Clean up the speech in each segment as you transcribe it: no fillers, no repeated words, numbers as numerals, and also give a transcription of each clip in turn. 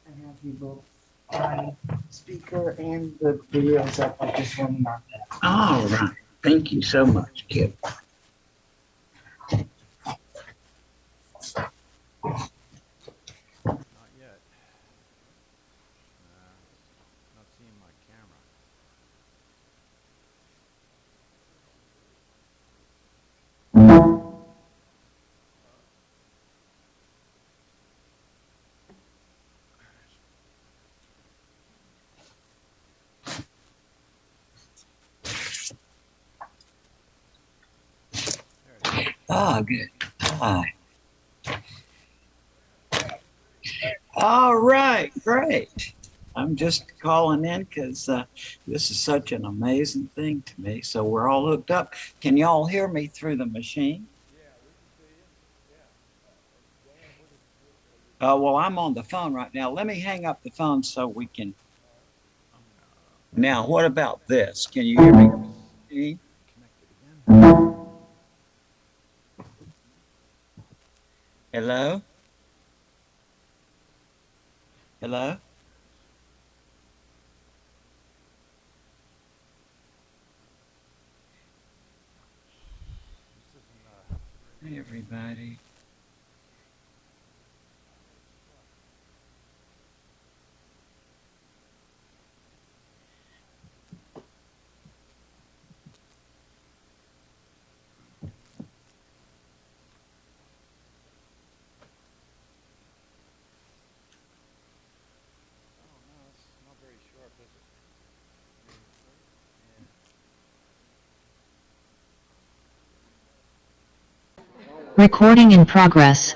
I have you both on speaker and the video's up. I just want to knock that. All right. Thank you so much, Kip. Not yet. Not seeing my camera. Ah, good. Hi. All right, great. I'm just calling in because this is such an amazing thing to me. So we're all hooked up. Can y'all hear me through the machine? Well, I'm on the phone right now. Let me hang up the phone so we can. Now, what about this? Can you hear me? Hello? Hello? Hey, everybody. Recording in progress.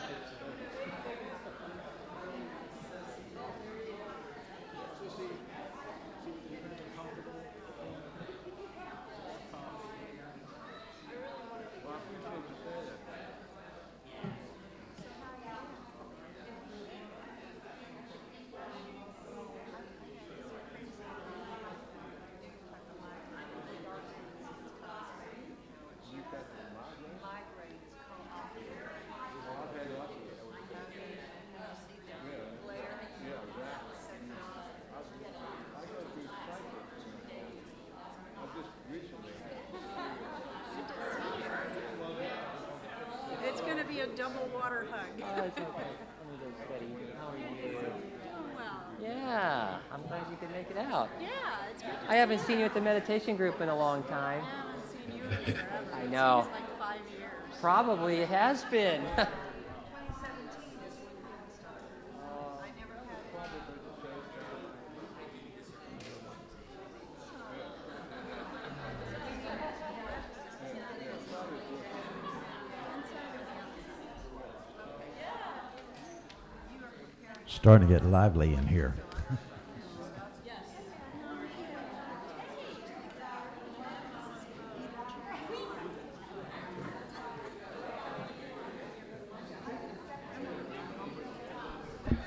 It's going to be a double water hug. Oh, it's okay. Let me go steady. How are you? Doing well. Yeah, I'm glad you could make it out. Yeah, it's good to I haven't seen you at the meditation group in a long time. I haven't seen you in forever. I know. It seems like 5 years. Probably it has been. 2017 is when you started. I never had it. Starting to get lively in here. Yeah.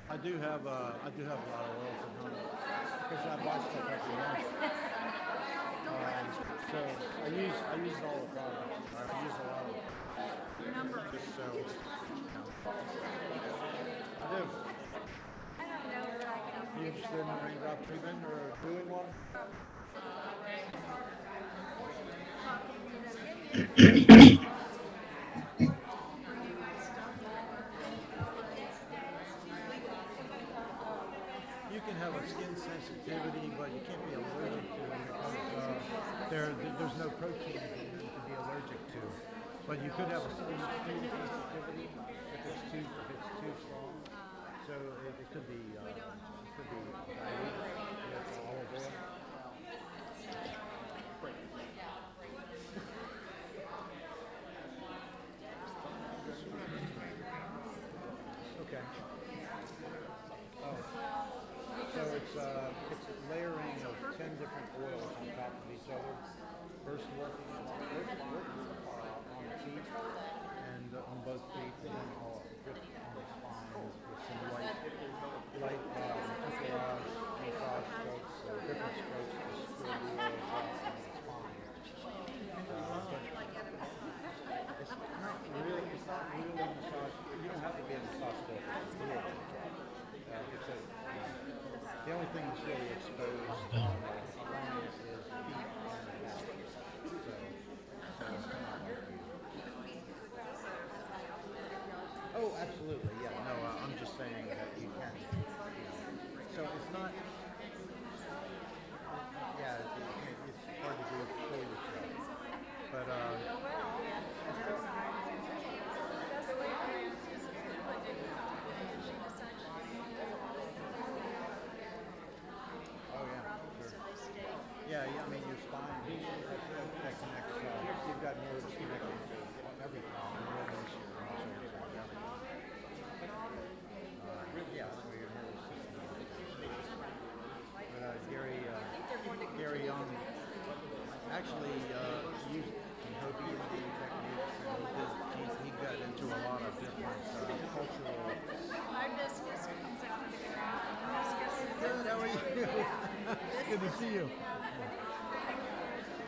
I do have a lot of oils at home because I buy stuff every month. So I use all the product. I use a lot of it. Just so I do. You interested in a raindrop treatment or doing one? You can have a skin sensitivity, but you can't be allergic to it because there's no protein that you can be allergic to. But you could have a skin sensitivity if it's too strong. So it could be diabetes. That's olive oil. Okay. Oh. So it's a layering of 10 different oils on top of each other. First working on the feet and on both feet, and then all on the spine with some light temporage massage strokes, different strokes to spread the oils out on the spine. But it's not really massage. You don't have to be a massage therapist to do it. The only thing that's really exposed on the client is feet and back. Oh, absolutely, yeah. No, I'm just saying that you can. So it's not. Yeah, it's hard to do for yourself, but Yeah, I mean your spine that connects. You've got nerves connecting to everything. Nerves, your muscles, and everything. Yeah, that's where your nervous system is. But Gary actually used some Hopi Indian techniques, and he got into a lot of different cultural. Hibiscus comes out of the ground. Good, how are you? It's good to see you.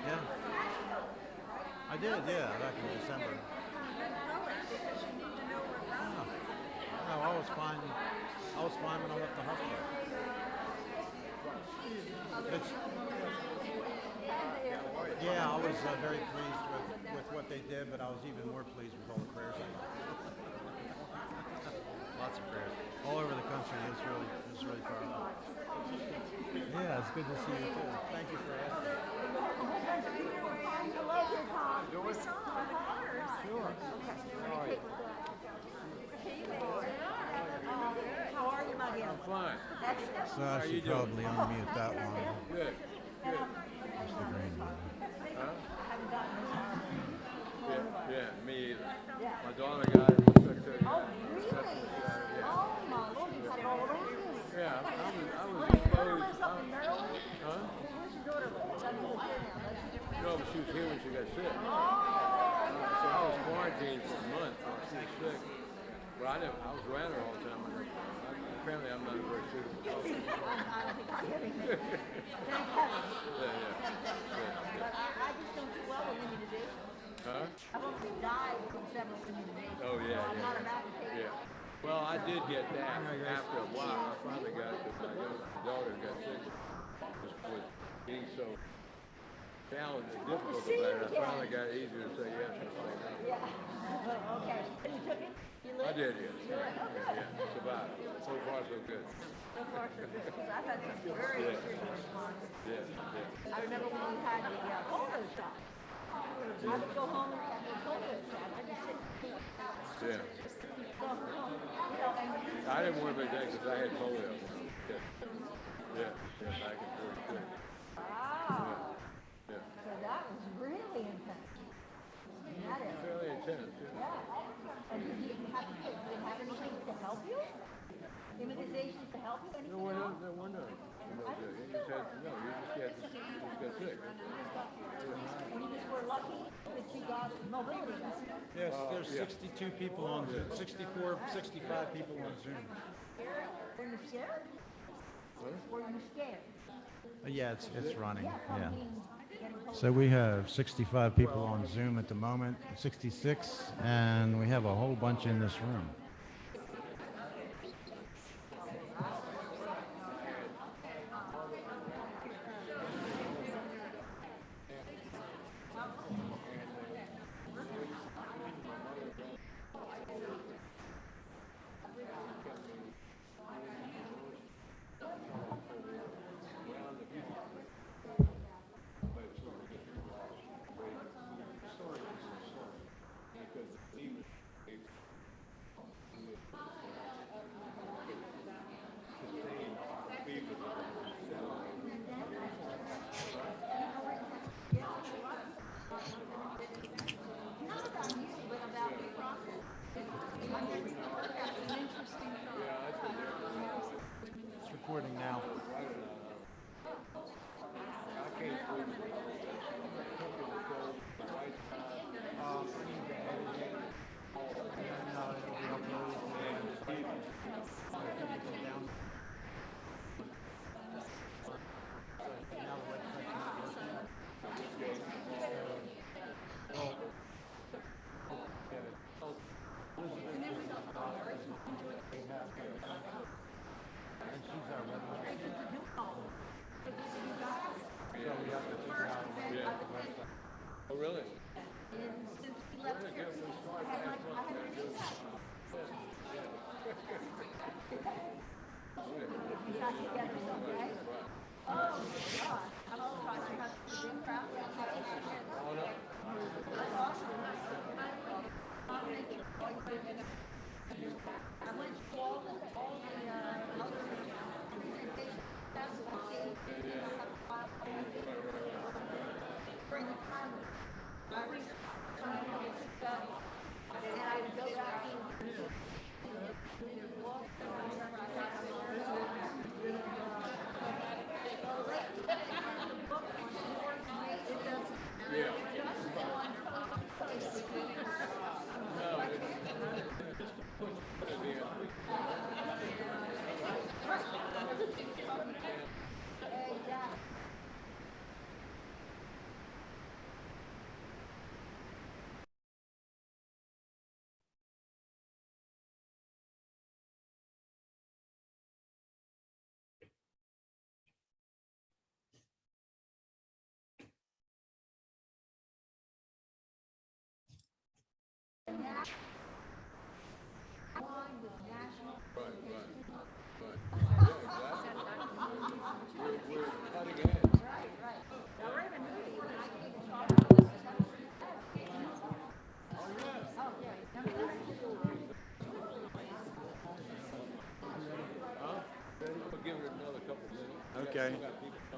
Yeah. I did, yeah, back in December. No, I was fine when I left the hospital. Yeah, I was very pleased with what they did, but I was even more pleased with all the prayers I got. Lots of prayers. All over the country. It's really powerful. Yeah, it's good to see you too. Thank you for asking. We saw all the colors. Sure. How are you? How are you, my dear? I'm fine. Excellent. So I should probably unmute that one. Good. That's the green one. Huh? Yeah, me either. My daughter got it. Secretary got it. Yeah. Oh, my Lord, you got it all around you. Yeah, I was Where's your daughter exposed. lives up in Maryland? Huh? Where's your daughter live? I mean, here now, does she? No, but she was here when she got sick. Oh, So I was quarantined for a month while she was sick. But I was around her all the time. Apparently I'm not very suitable. I don't think I have anything. Thank heavens. Yeah. But I just don't do well with immunization. Huh? I've only died from several immunizations. Oh, yeah, So I'm not an yeah. advocate. Yeah. Well, I did get that after a while. I finally got it because my daughter got sick. Was being so challenging, difficult about it. I finally got it easier to say yes. Yeah. Okay. And you took it? You I lived? did, yes. Yeah. Survived. So far, so good. So far, so good. Because I've had some very serious responses. Yeah. I remember when we had the polio shot. I would go home and have the polio shot. I just didn't. Yeah. Go home. You know, and I didn't want to be that because I had polio. Yeah. Back and forth. Good. wow. Yeah. So that was really help you any? No, we're not. No, we're not. You just got sick. We just were lucky that you got mobility. Yes, there's 62 people on Zoom, 64, 65 people on Zoom. Were you scared? Were you scared? Yeah, it's running, Yeah, yeah. from being getting told. So we have 65 people on Zoom at the moment, 66, and we have a whole bunch in this room. It's recording now. Oh, really? Give it another couple minutes. Okay.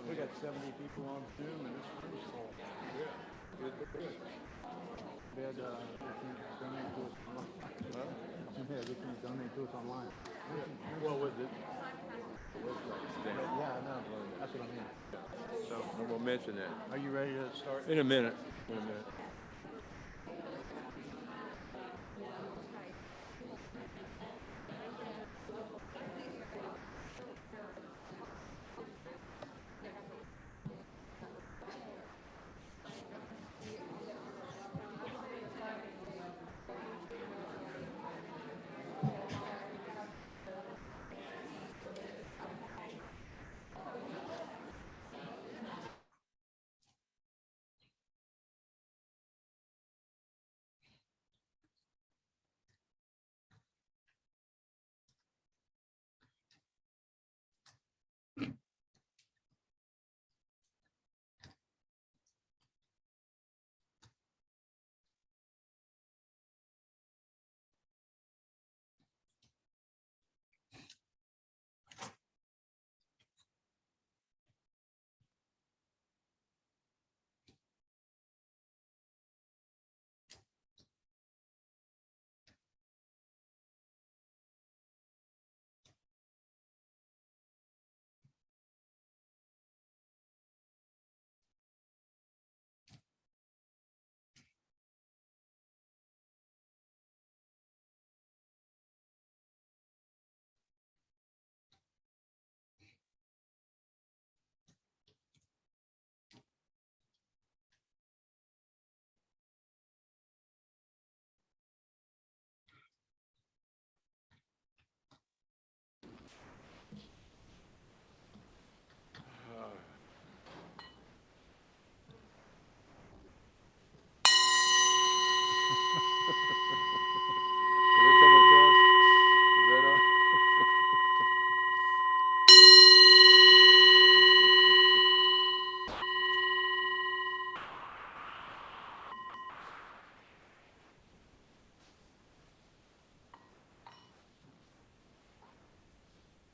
We got 70 people on Zoom and this room's full. They had, they can donate to us online. Yeah, they can donate to us online. Well, with it. Yeah, I know. That's what I mean. So, I'm gonna mention that are you ready to start? in a minute. In a minute.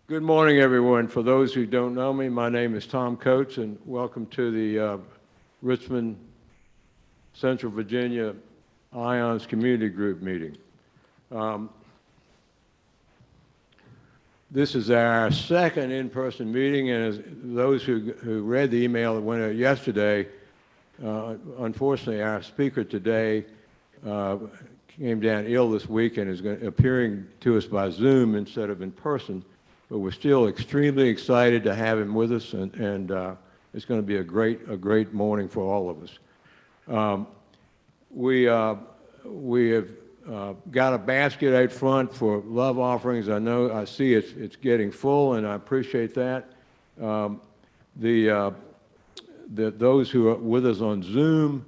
Good morning, everyone. For those who don't know me, my name is Tom Coates, and welcome to the Richmond, Central Virginia IONS Community Group meeting. This is our second in-person meeting, and as those who read the email that went out yesterday, unfortunately, our speaker today came down ill this week and is appearing to us by Zoom instead of in person. But we're still extremely excited to have him with us, and it's going to be a great morning for all of us. We have got a basket out front for love offerings. I see it's getting full, and I appreciate that. Those who are with us on Zoom,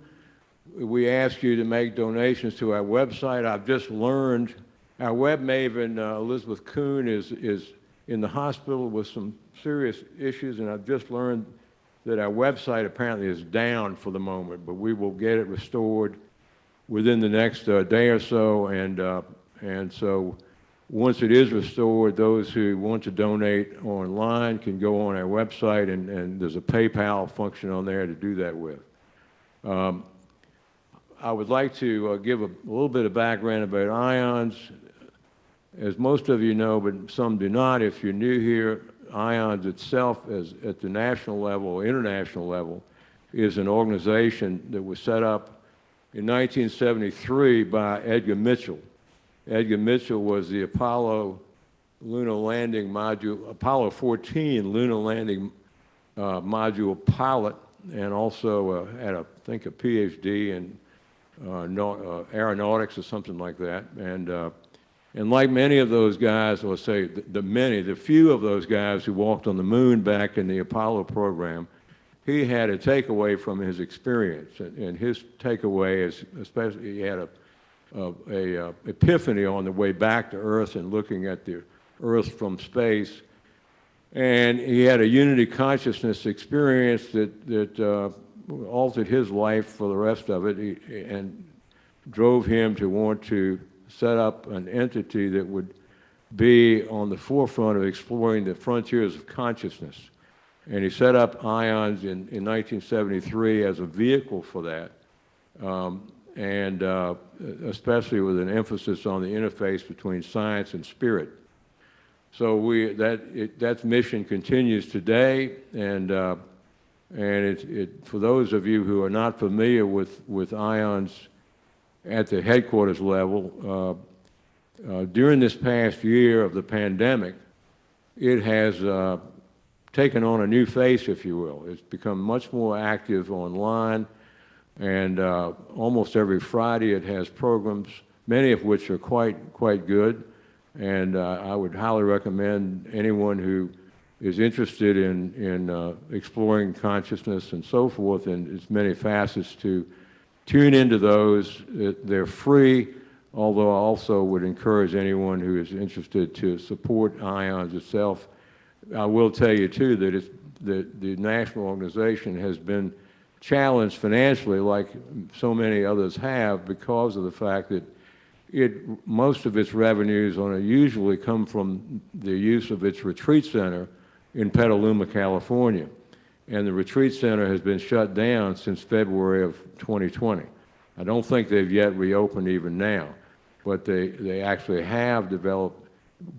we ask you to make donations to our website. I've just learned our web maven, Elizabeth Kuhn, is in the hospital with some serious issues, and I've just learned that our website apparently is down for the moment, but we will get it restored within the next day or so, and so once it is restored, those who want to donate online can go on our website, and there's a PayPal function on there to do that with. I would like to give a little bit of background about IONS. As most of you know, but some do not, if you're new here, IONS itself, at the national level or international level, is an organization that was set up in 1973 by Edgar Mitchell. Edgar Mitchell was the Apollo lunar landing module, Apollo 14 lunar landing module pilot, and also had, I think, a Ph.D. in aeronautics or something like that. And like many of those guys, or say the few of those guys who walked on the moon back in the Apollo program, he had a takeaway from his experience. And his takeaway is, especially, he had a epiphany on the way back to Earth and looking at the Earth from space. And he had a unity consciousness experience that altered his life for the rest of it, and drove him to want to set up an entity that would be on the forefront of exploring the frontiers of consciousness. And he set up IONS in 1973 as a vehicle for that, and especially with an emphasis on the interface between science and spirit. So that mission continues today, and for those of you who are not familiar with IONS at the headquarters level, during this past year of the pandemic, it has taken on a new face, if you will. It's become much more active online, and almost every Friday it has programs, many of which are quite good, and I would highly recommend anyone who is interested in exploring consciousness and so forth in its many facets to tune into those. They're free, although I also would encourage anyone who is interested to support IONS itself. I will tell you, too, that the national organization has been challenged financially, like so many others have, because of the fact that most of its revenues usually come from the use of its retreat center in Petaluma, California. And the retreat center has been shut down since February of 2020. I don't think they've yet reopened even now, but they actually have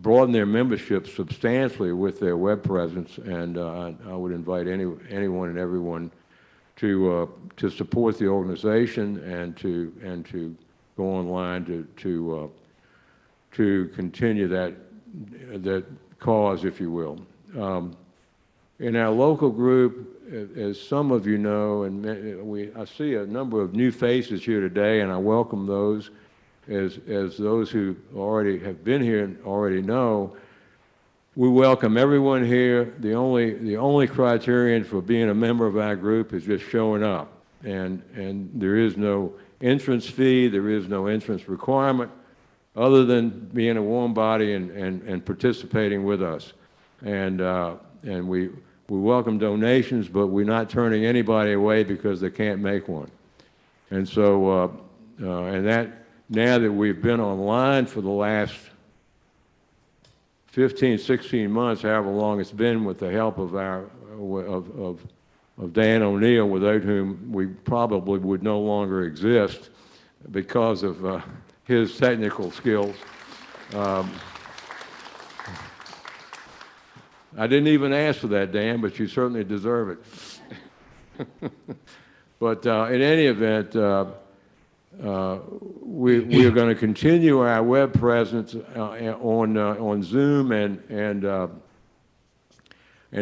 broadened their membership substantially with their web presence, and I would invite anyone and everyone to support the organization and to go online to continue that cause, if you will. In our local group, as some of you know, and I see a number of new faces here today, and I welcome those. As those who already have been here and already know, we welcome everyone here. The only criterion for being a member of our group is just showing up, and there is no entrance fee, there is no entrance requirement, other than being a warm body and participating with us. And we welcome donations, but we're not turning anybody away because they can't make one. And so, now that we've been online for the last 15, 16 months, however long it's been, with the help of Dan O'Neill, without whom we probably would no longer exist because of his technical skills. I didn't even ask for that, Dan, but you certainly deserve it. But in any event, we are going to continue our web presence on Zoom and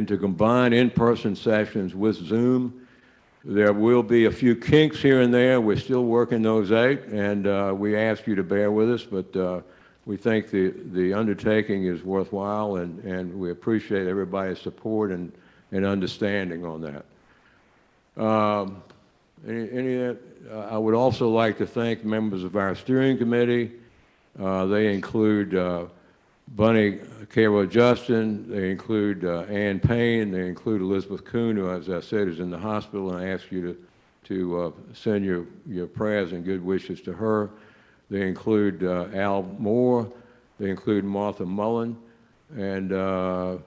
to combine in-person sessions with Zoom. There will be a few kinks here and there. We're still working those out, and we ask you to bear with us, but we think the undertaking is worthwhile, and we appreciate everybody's support and understanding on that. I would also like to thank members of our steering committee. They include Bunny Caro Justin, they include Ann Payne, they include Elizabeth Kuhn, who, as I said, is in the hospital, and I ask you to send your prayers and good wishes to her. They include Al Moore, they include Martha Mullen, and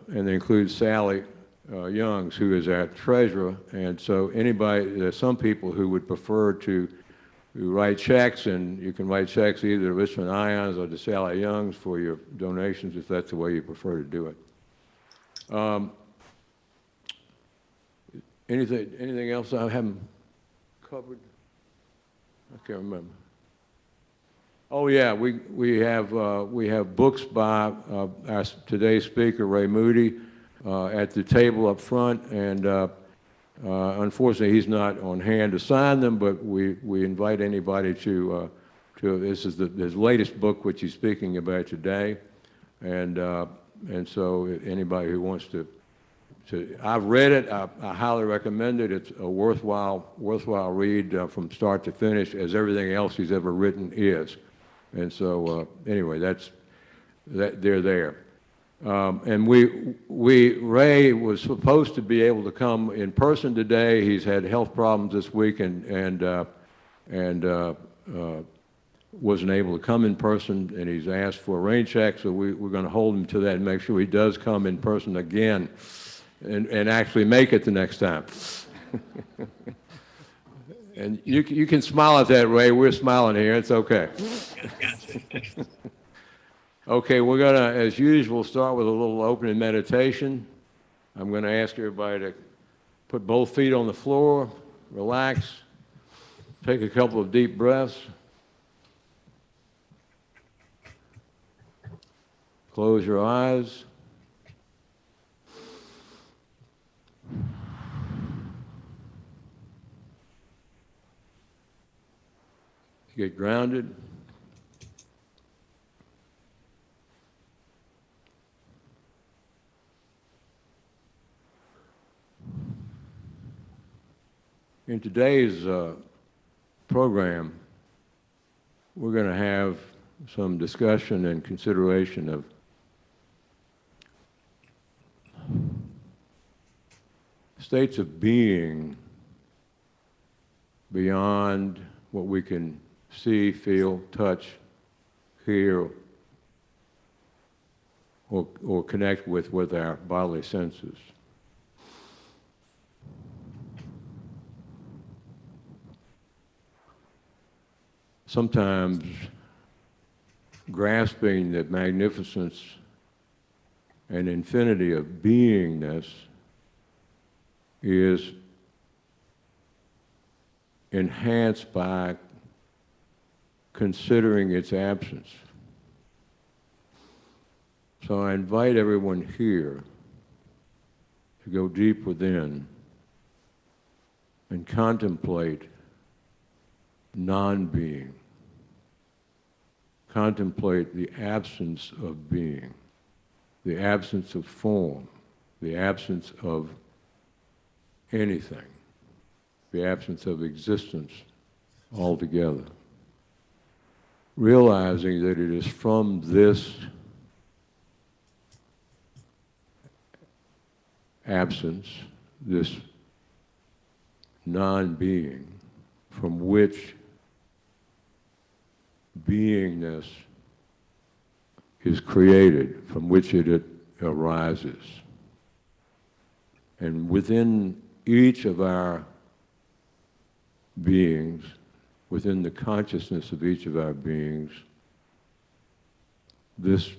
they include Sally Youngs, who is our treasurer. And so there's some people who would prefer to write checks, and you can write checks either to Richmond Ions or to Sally Youngs for your donations, if that's the way you prefer to do it. Anything else I haven't covered? I can't remember. Oh yeah, we have books by our today's speaker, Ray Moody, at the table up front, and unfortunately he's not on hand to sign them, but we invite anybody to this is his latest book, which he's speaking about today, and so anybody who wants to I've read it. I highly recommend it. It's a worthwhile read from start to finish, as everything else he's ever written is. And so anyway, they're there. And Ray was supposed to be able to come in person today. He's had health problems this week and wasn't able to come in person, and he's asked for a rain check, so we're going to hold him to that and make sure he does come in person again and actually make it the next time. And you can smile at that, Ray. We're smiling here. It's okay. Okay, we're going to, as usual, start with a little opening meditation. I'm going to ask everybody to put both feet on the floor, relax, take a couple of deep breaths. Close your eyes. Get grounded. In today's program, we're going to have some discussion and consideration of states of being beyond what we can see, feel, touch, hear, or connect with our bodily senses. Sometimes grasping the magnificence and infinity of beingness is enhanced by considering its absence. So I invite everyone here to go deep within and contemplate non-being. Contemplate the absence of being, the absence of form, the absence of anything, the absence of existence altogether. Realizing that it is from this absence, this non-being, from which beingness is created, from which it arises. And within each of our beings, within the consciousness of each of our beings, this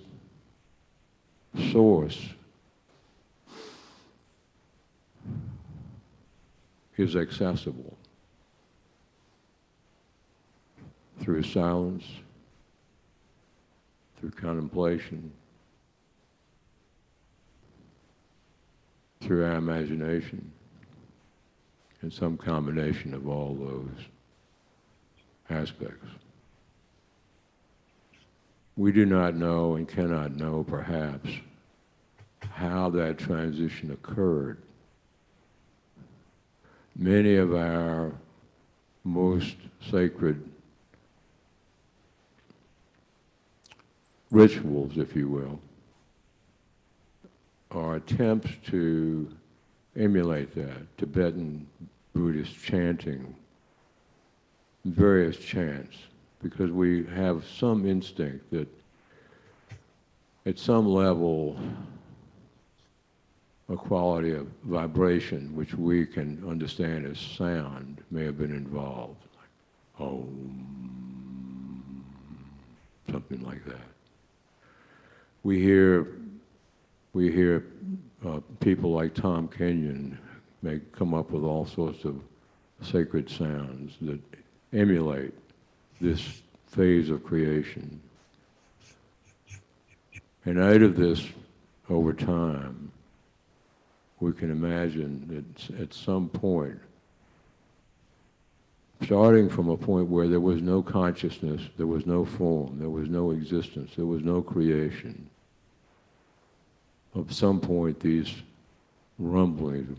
source is accessible through silence, through contemplation, through our imagination, and some combination of all those aspects. We do not know and cannot know, perhaps, how that transition occurred. Many of our most sacred rituals, if you will, are attempts to emulate that. Tibetan Buddhist chanting, various chants, because we have some instinct that at some level a quality of vibration which we can understand as sound may have been involved, like Om, something like that. We hear people like Tom Kenyon may come up with all sorts of sacred sounds that emulate this phase of creation. And out of this, over time, we can imagine that at some point, starting from a point where there was no consciousness, there was no form, there was no existence, there was no creation, at some point these rumblings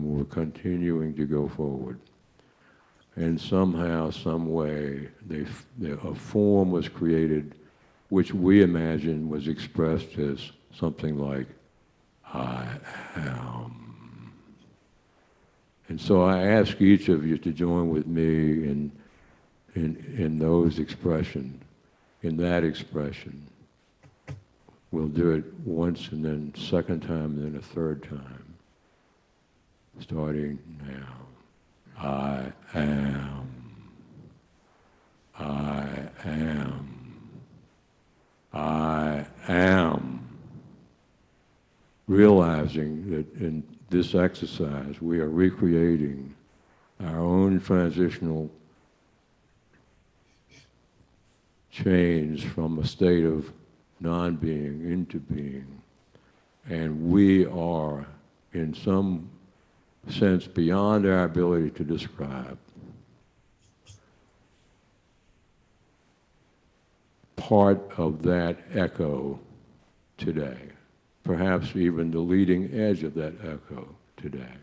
were continuing to go forward. And somehow, some way, a form was created which we imagine was expressed as something like, I am. And so I ask each of you to join with me in those expressions, in that expression. We'll do it once and then second time and then a third time. Starting now. I am. I am. I am. Realizing that in this exercise we are recreating our own transitional change from a state of non-being into being. And we are, in some sense, beyond our ability to describe, part of that echo today. Perhaps even the leading edge of that echo today.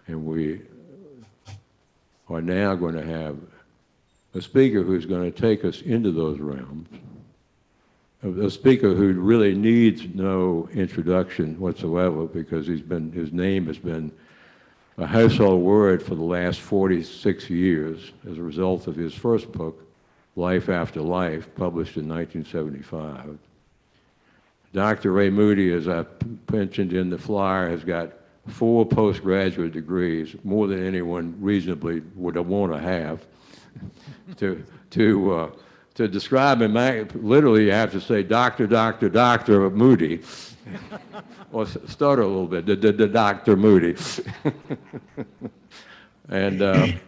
And we are now going to have a speaker who's going to take us into those realms, a speaker who really needs no introduction whatsoever because his name has been a household word for the last 46 years as a result of his first book, Life After Life, published in 1975. Dr. Ray Moody, as I mentioned in the flyer, has got 4 postgraduate degrees, more than anyone reasonably would want to have. To describe him, literally you have to say Dr. Moody, or stutter a little bit, the Dr. Moody. And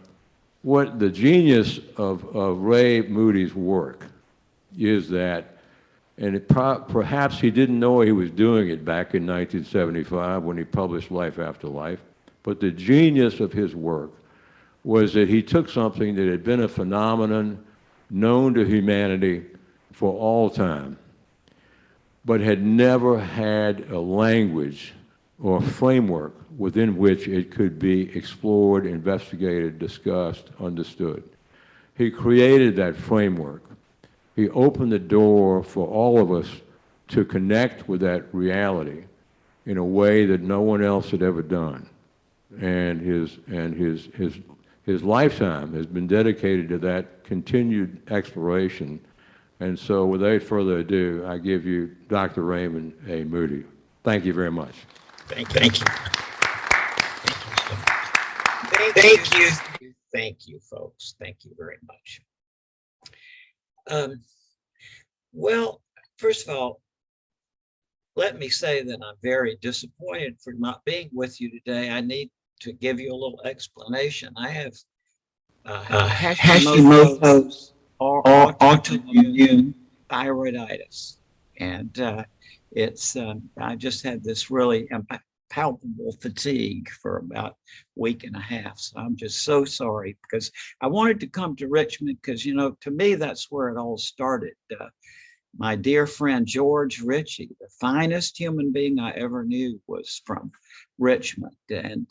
what the genius of Ray Moody's work is that, and perhaps he didn't know he was doing it back in 1975 when he published Life After Life, but the genius of his work was that he took something that had been a phenomenon known to humanity for all time, but had never had a language or framework within which it could be explored, investigated, discussed, understood. He created that framework. He opened the door for all of us to connect with that reality in a way that no one else had ever done. And his lifetime has been dedicated to that continued exploration And so without further ado, I give you Dr. Raymond A. Moody. Thank you very much. Thank you. Thank you. Thank you, folks. Thank you very much. Well, first of all, let me say that I'm very disappointed for not being with you today. I need to give you a little explanation. I have Hashimoto's or autoimmune thyroiditis, and I just had this really palpable fatigue for about a week and a half. So I'm just so sorry, because I wanted to come to Richmond because, you know, to me, that's where it all started. My dear friend, George Ritchie, the finest human being I ever knew, was from Richmond. And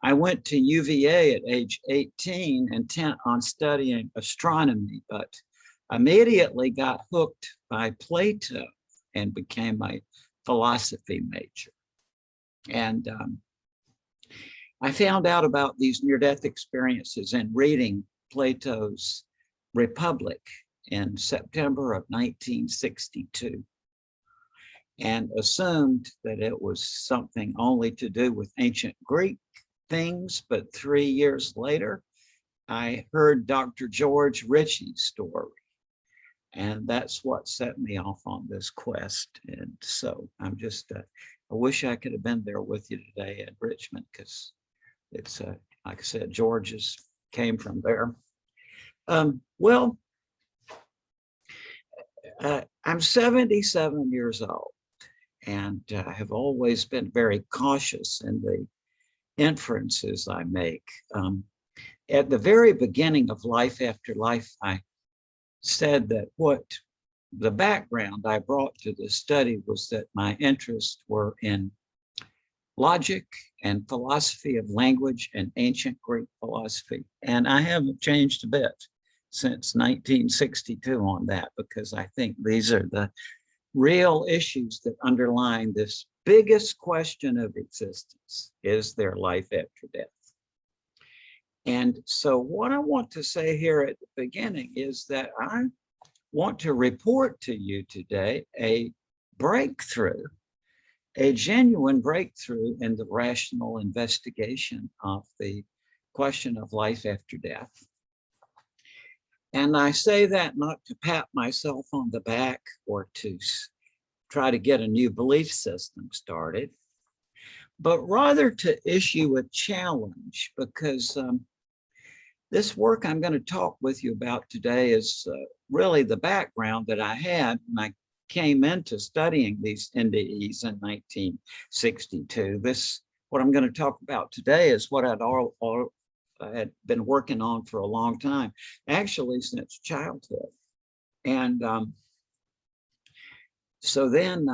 I went to UVA at age 18, intent on studying astronomy, but immediately got hooked by Plato and became a philosophy major. And I found out about these near-death experiences in reading Plato's Republic in September of 1962, and assumed that it was something only to do with ancient Greek things. But 3 years later, I heard Dr. George Ritchie's story, and that's what set me off on this quest. And so I'm just, I wish I could have been there with you today at Richmond, because it's, like I said, George's came from there. Well, I'm 77 years old, and have always been very cautious in the inferences I make. At the very beginning of Life After Life, I said that what the background I brought to this study was that my interests were in logic and philosophy of language and ancient Greek philosophy. And I haven't changed a bit since 1962 on that, because I think these are the real issues that underlie this biggest question of existence: is there life after death? And so what I want to say here at the beginning is that I want to report to you today a breakthrough, a genuine breakthrough in the rational investigation of the question of life after death. And I say that not to pat myself on the back or to try to get a new belief system started, but rather to issue a challenge, because this work I'm going to talk with you about today is really the background that I had when I came into studying these NDEs in 1962. What I'm going to talk about today is what I had been working on for a long time, actually since childhood. And so then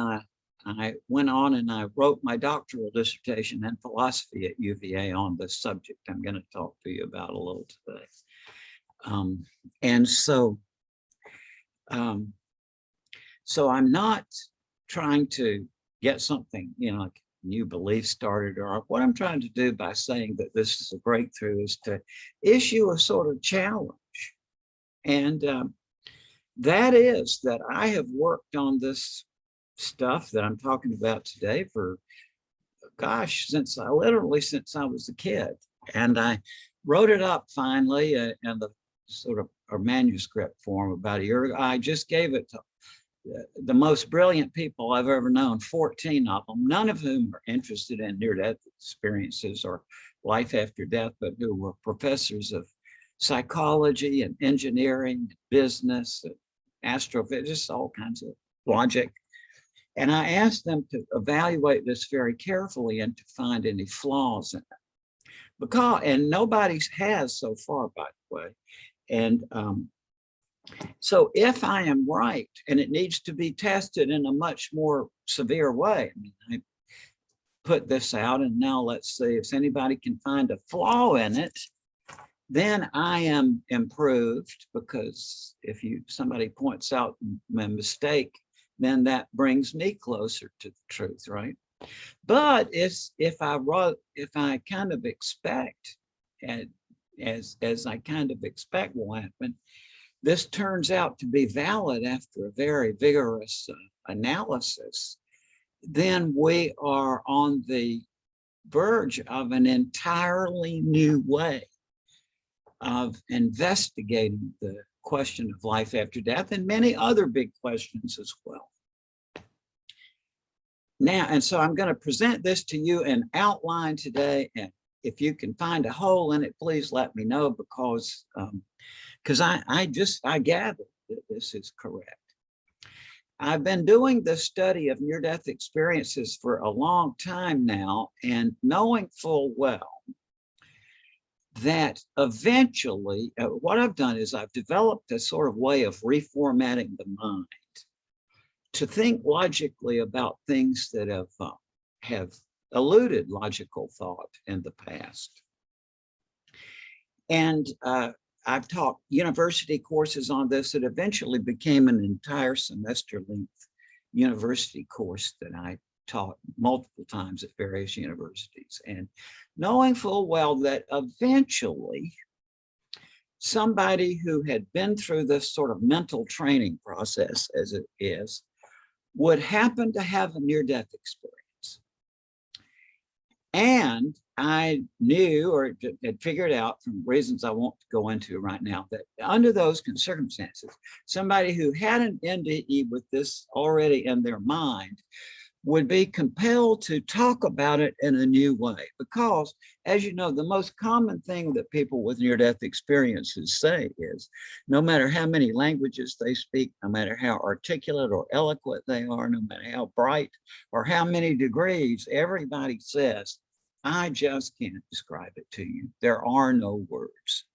I went on and I wrote my doctoral dissertation in philosophy at UVA on the subject I'm going to talk to you about a little today. And so I'm not trying to get something, like new belief started, or what I'm trying to do by saying that this is a breakthrough is to issue a sort of challenge. And that is that I have worked on this stuff that I'm talking about today for, gosh, since I was a kid. And I wrote it up finally in the sort of a manuscript form about a year ago. I just gave it to the most brilliant people I've ever known, 14 of them, none of whom are interested in near-death experiences or life after death, but who were professors of psychology and engineering, business, astrophysics, all kinds of logic. And I asked them to evaluate this very carefully and to find any flaws in it. And nobody has so far, by the way. And so if I am right, and it needs to be tested in a much more severe way, I put this out, and now let's see if anybody can find a flaw in it, then I am improved, because if somebody points out my mistake, then that brings me closer to the truth, right? But if I kind of expect, and as I kind of expect will happen, this turns out to be valid after a very vigorous analysis, then we are on the verge of an entirely new way of investigating the question of life after death and many other big questions as well. Now, and so I'm going to present this to you in outline today, and if you can find a hole in it, please let me know, because I gather that this is correct. I've been doing this study of near-death experiences for a long time now, and knowing full well that eventually what I've done is I've developed a sort of way of reformatting the mind to think logically about things that have eluded logical thought in the past. And I've taught university courses on this. It eventually became an entire semester length university course that I taught multiple times at various universities. And knowing full well that eventually somebody who had been through this sort of mental training process, as it is, would happen to have a near-death experience. And I knew, or had figured out from reasons I won't go into right now, that under those circumstances, somebody who had an NDE with this already in their mind would be compelled to talk about it in a new way. Because, as you know, the most common thing that people with near-death experiences say is, no matter how many languages they speak, no matter how articulate or eloquent they are, no matter how bright or how many degrees, everybody says, I just can't describe it to you. There are no words.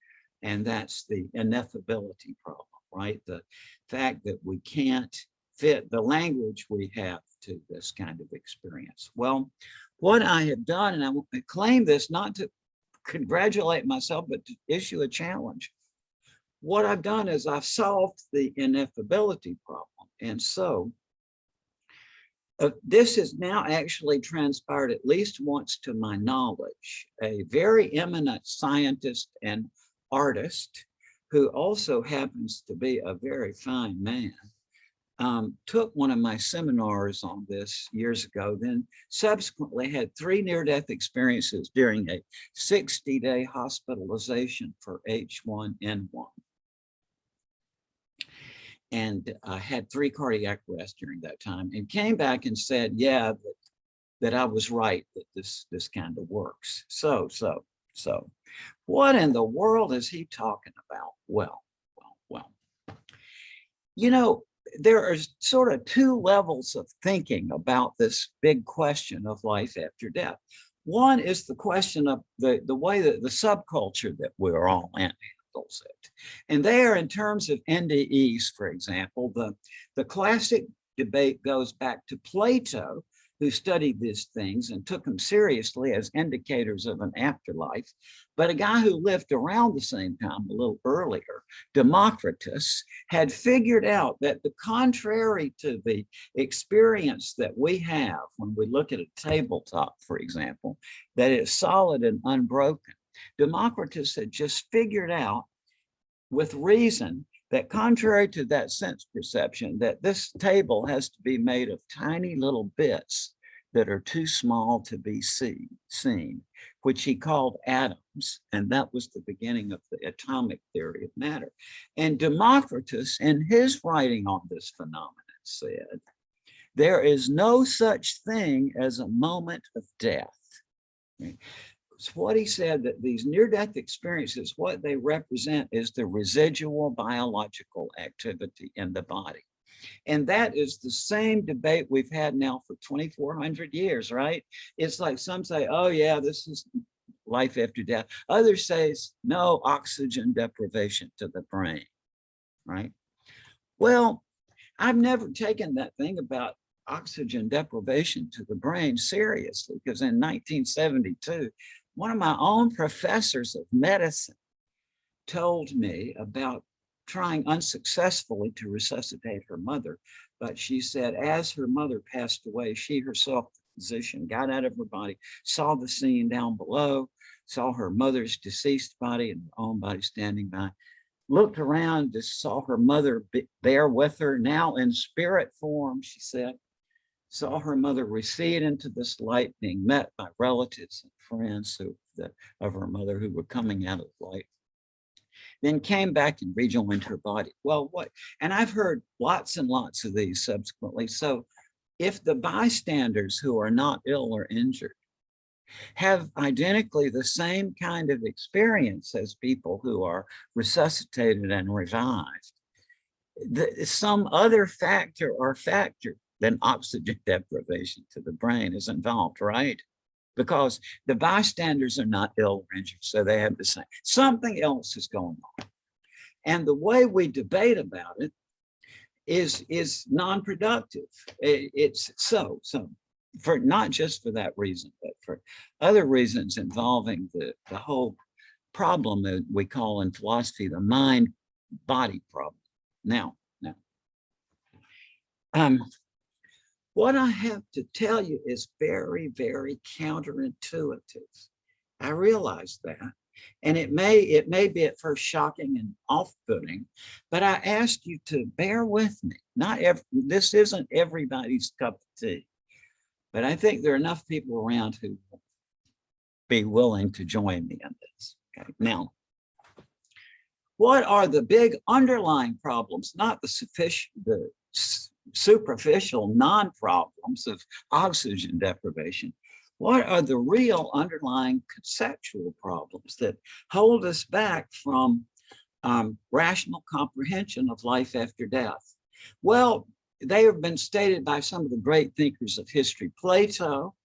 And that's the ineffability problem, right? The fact that we can't fit the language we have to this kind of experience. Well, what I have done, and I claim this not to congratulate myself, but to issue a challenge. What I've done is I've solved the ineffability problem. And so this has now actually transpired at least once to my knowledge. A very eminent scientist and artist, who also happens to be a very fine man, took one of my seminars on this years ago, then subsequently had 3 near-death experiences during a 60-day hospitalization for H1N1. And had 3 cardiac arrests during that time, and came back and said, yeah, that I was right, that this kind of works. So what in the world is he talking about? Well, you know, there are sort of 2 levels of thinking about this big question of life after death. One is the question of the way that the subculture that we're all in handles it. And there, in terms of NDEs, for example, the classic debate goes back to Plato, who studied these things and took them seriously as indicators of an afterlife. But a guy who lived around the same time, a little earlier, Democritus, had figured out that the contrary to the experience that we have when we look at a tabletop, for example, that is solid and unbroken, Democritus had just figured out with reason that contrary to that sense perception, that this table has to be made of tiny little bits that are too small to be seen, which he called atoms. And that was the beginning of the atomic theory of matter. And Democritus, in his writing on this phenomenon, said, there is no such thing as a moment of death. So what he said, that these near-death experiences, what they represent is the residual biological activity in the body. And that is the same debate we've had now for 2,400 years, right? It's like some say, oh yeah, this is life after death. Others say, no, oxygen deprivation to the brain, right? Well, I've never taken that thing about oxygen deprivation to the brain seriously, because in 1972, one of my own professors of medicine told me about trying unsuccessfully to resuscitate her mother. But she said, as her mother passed away, she herself, the physician, got out of her body, saw the scene down below, saw her mother's deceased body and her own body standing by, looked around, just saw her mother there with her, now in spirit form, she said, saw her mother recede into this light, being met by relatives and friends of her mother who were coming out of the light. Then came back and rejoined her body. Well, what? And I've heard lots and lots of these subsequently. So if the bystanders who are not ill or injured have identically the same kind of experience as people who are resuscitated and revived, some other factor or factor than oxygen deprivation to the brain is involved, right? Because the bystanders are not ill or injured, so they have the same. Something else is going on. And the way we debate about it is non-productive. It's so for not just for that reason, but for other reasons involving the whole problem that we call in philosophy the mind-body problem. Now, what I have to tell you is very, very counterintuitive. I realize that. And it may be at first shocking and off-putting, but I ask you to bear with me. This isn't everybody's cup of tea, but I think there are enough people around who will be willing to join me in this. Okay. Now, what are the big underlying problems, not the superficial non-problems of oxygen deprivation? What are the real underlying conceptual problems that hold us back from rational comprehension of life after death? Well, they have been stated by some of the great thinkers of history. Plato,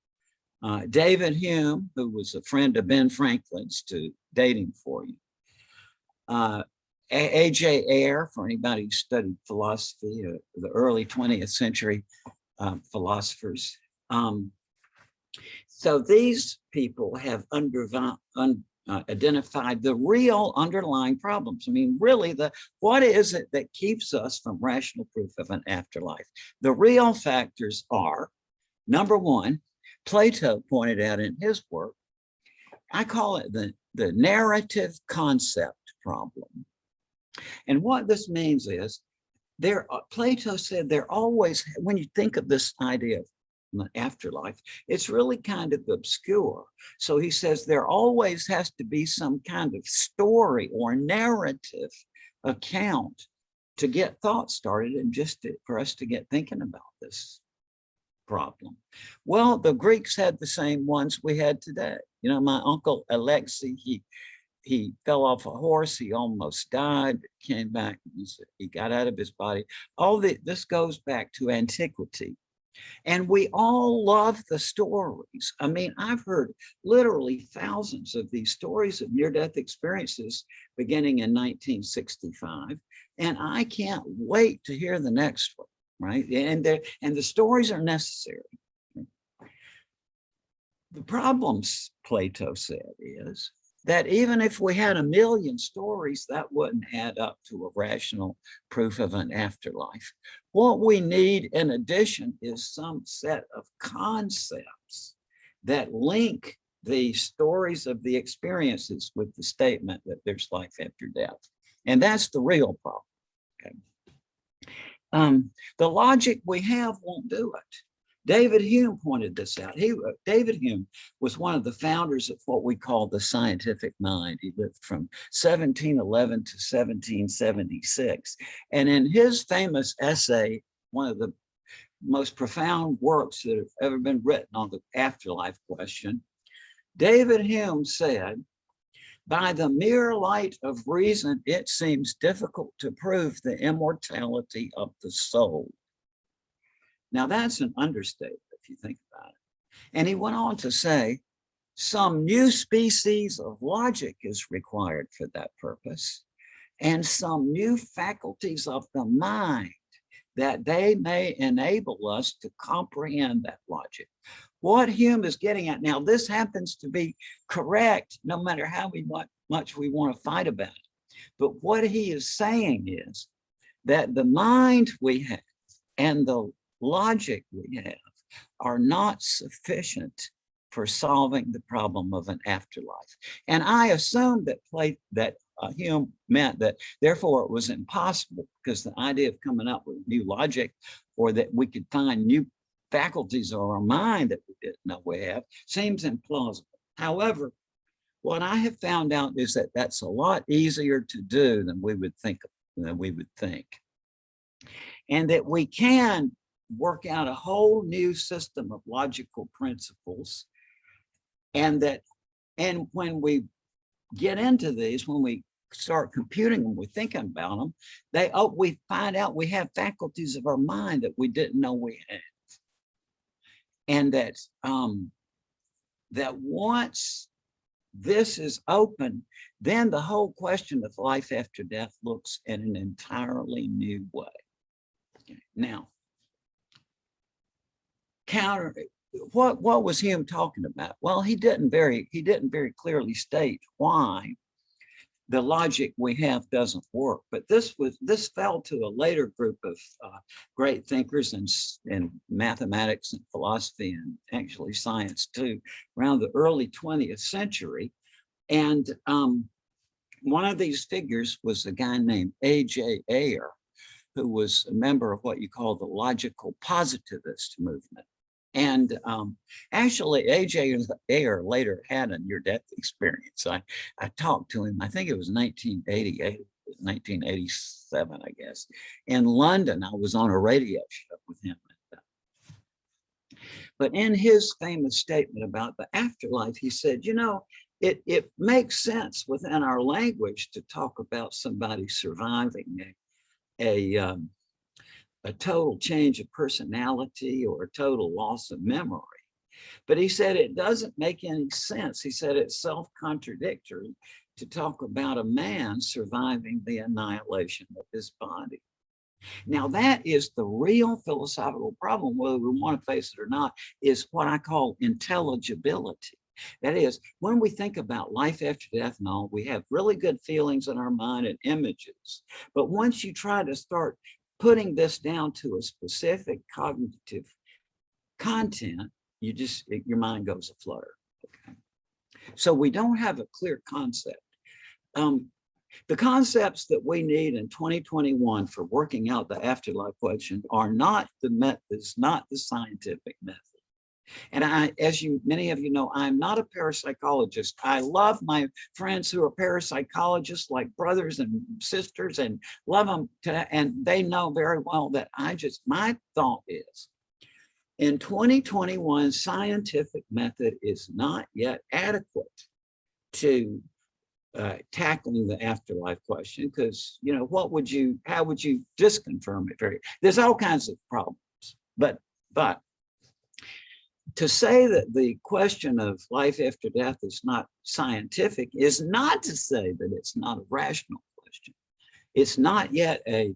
David Hume, who was a friend of Ben Franklin's, to date him for you. A.J. Ayer, for anybody who studied philosophy, the early 20th century philosophers. So these people have identified the real underlying problems. I mean, really, what is it that keeps us from rational proof of an afterlife? The real factors are, number one, Plato pointed out in his work, I call it the narrative concept problem. And what this means is, Plato said there always, when you think of this idea of the afterlife, it's really kind of obscure. So he says there always has to be some kind of story or narrative account to get thought started and for us to get thinking about this problem. Well, the Greeks had the same ones we had today. You know, my uncle Alexei, he fell off a horse, he almost died, came back, he got out of his body. This goes back to antiquity. And we all love the stories. I mean, I've heard literally thousands of these stories of near-death experiences beginning in 1965. And I can't wait to hear the next one, right? And the stories are necessary. The problems, Plato said, is that even if we had 1 million stories, that wouldn't add up to a rational proof of an afterlife. What we need in addition is some set of concepts that link the stories of the experiences with the statement that there's life after death. And that's the real problem. Okay. The logic we have won't do it. David Hume pointed this out. David Hume was one of the founders of what we call the scientific mind. He lived from 1711 to 1776. And in his famous essay, one of the most profound works that have ever been written on the afterlife question, David Hume said, "By the mere light of reason, it seems difficult to prove the immortality of the soul." Now that's an understatement if you think about it. And he went on to say, some new species of logic is required for that purpose, and some new faculties of the mind that they may enable us to comprehend that logic. What Hume is getting at, now this happens to be correct no matter how much we want to fight about it. But what he is saying is that the mind we have and the logic we have are not sufficient for solving the problem of an afterlife. And I assume that Hume meant that therefore it was impossible, because the idea of coming up with new logic, or that we could find new faculties of our mind that we didn't know we have, seems implausible. However, what I have found out is that that's a lot easier to do than we would think. And that we can work out a whole new system of logical principles, and when we get into these, when we start computing them, we're thinking about them, we find out we have faculties of our mind that we didn't know we had. And that once this is open, then the whole question of life after death looks in an entirely new way. Okay. Now, what was Hume talking about? Well, he didn't very clearly state why the logic we have doesn't work. But this fell to a later group of great thinkers in mathematics and philosophy, and actually science too, around the early 20th century. And one of these figures was a guy named A.J. Ayer, who was a member of what you call the logical positivist movement. And actually, A.J. Ayer later had a near-death experience. I talked to him, I think it was 1988, 1987, I guess. In London, I was on a radio show with him. But in his famous statement about the afterlife, he said, you know, it makes sense within our language to talk about somebody surviving a total change of personality or a total loss of memory. But he said it doesn't make any sense. He said it's self-contradictory to talk about a man surviving the annihilation of his body. Now, that is the real philosophical problem, whether we want to face it or not, is what I call intelligibility. That is, when we think about life after death and all, we have really good feelings in our mind and images. But once you try to start putting this down to a specific cognitive content, your mind goes aflutter. Okay? So we don't have a clear concept. The concepts that we need in 2021 for working out the afterlife question are not the methods, not the scientific method. And many of you know, I'm not a parapsychologist. I love my friends who are parapsychologists, like brothers and sisters, and love them, and they know very well that my thought is, in 2021, scientific method is not yet adequate to tackling the afterlife question, because, you know, how would you disconfirm it? There's all kinds of problems, but to say that the question of life after death is not scientific is not to say that it's not a rational question. It's not yet a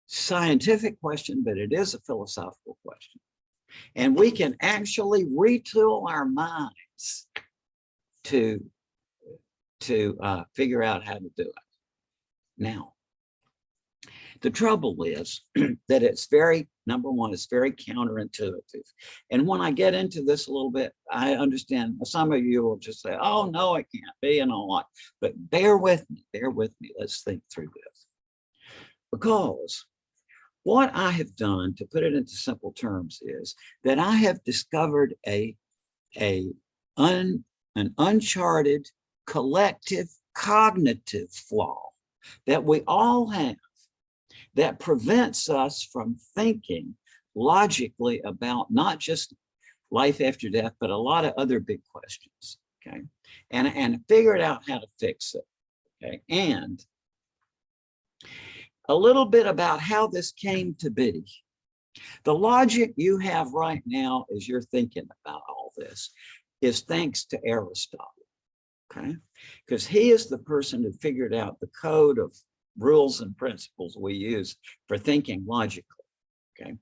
scientific question, but it is a philosophical question. And we can actually retool our minds to figure out how to do it. Now, the trouble is that it's number one, it's very counterintuitive. And when I get into this a little bit, I understand some of you will just say, oh, no, it can't be, and all that. But bear with me. Let's think through this. Because what I have done, to put it into simple terms, is that I have discovered an uncharted collective cognitive flaw that we all have, that prevents us from thinking logically about not just life after death, but a lot of other big questions, okay? And figured out how to fix it, okay? And a little bit about how this came to be. The logic you have right now as you're thinking about all this is thanks to Aristotle, okay? Because he is the person who figured out the code of rules and principles we use for thinking logically, okay?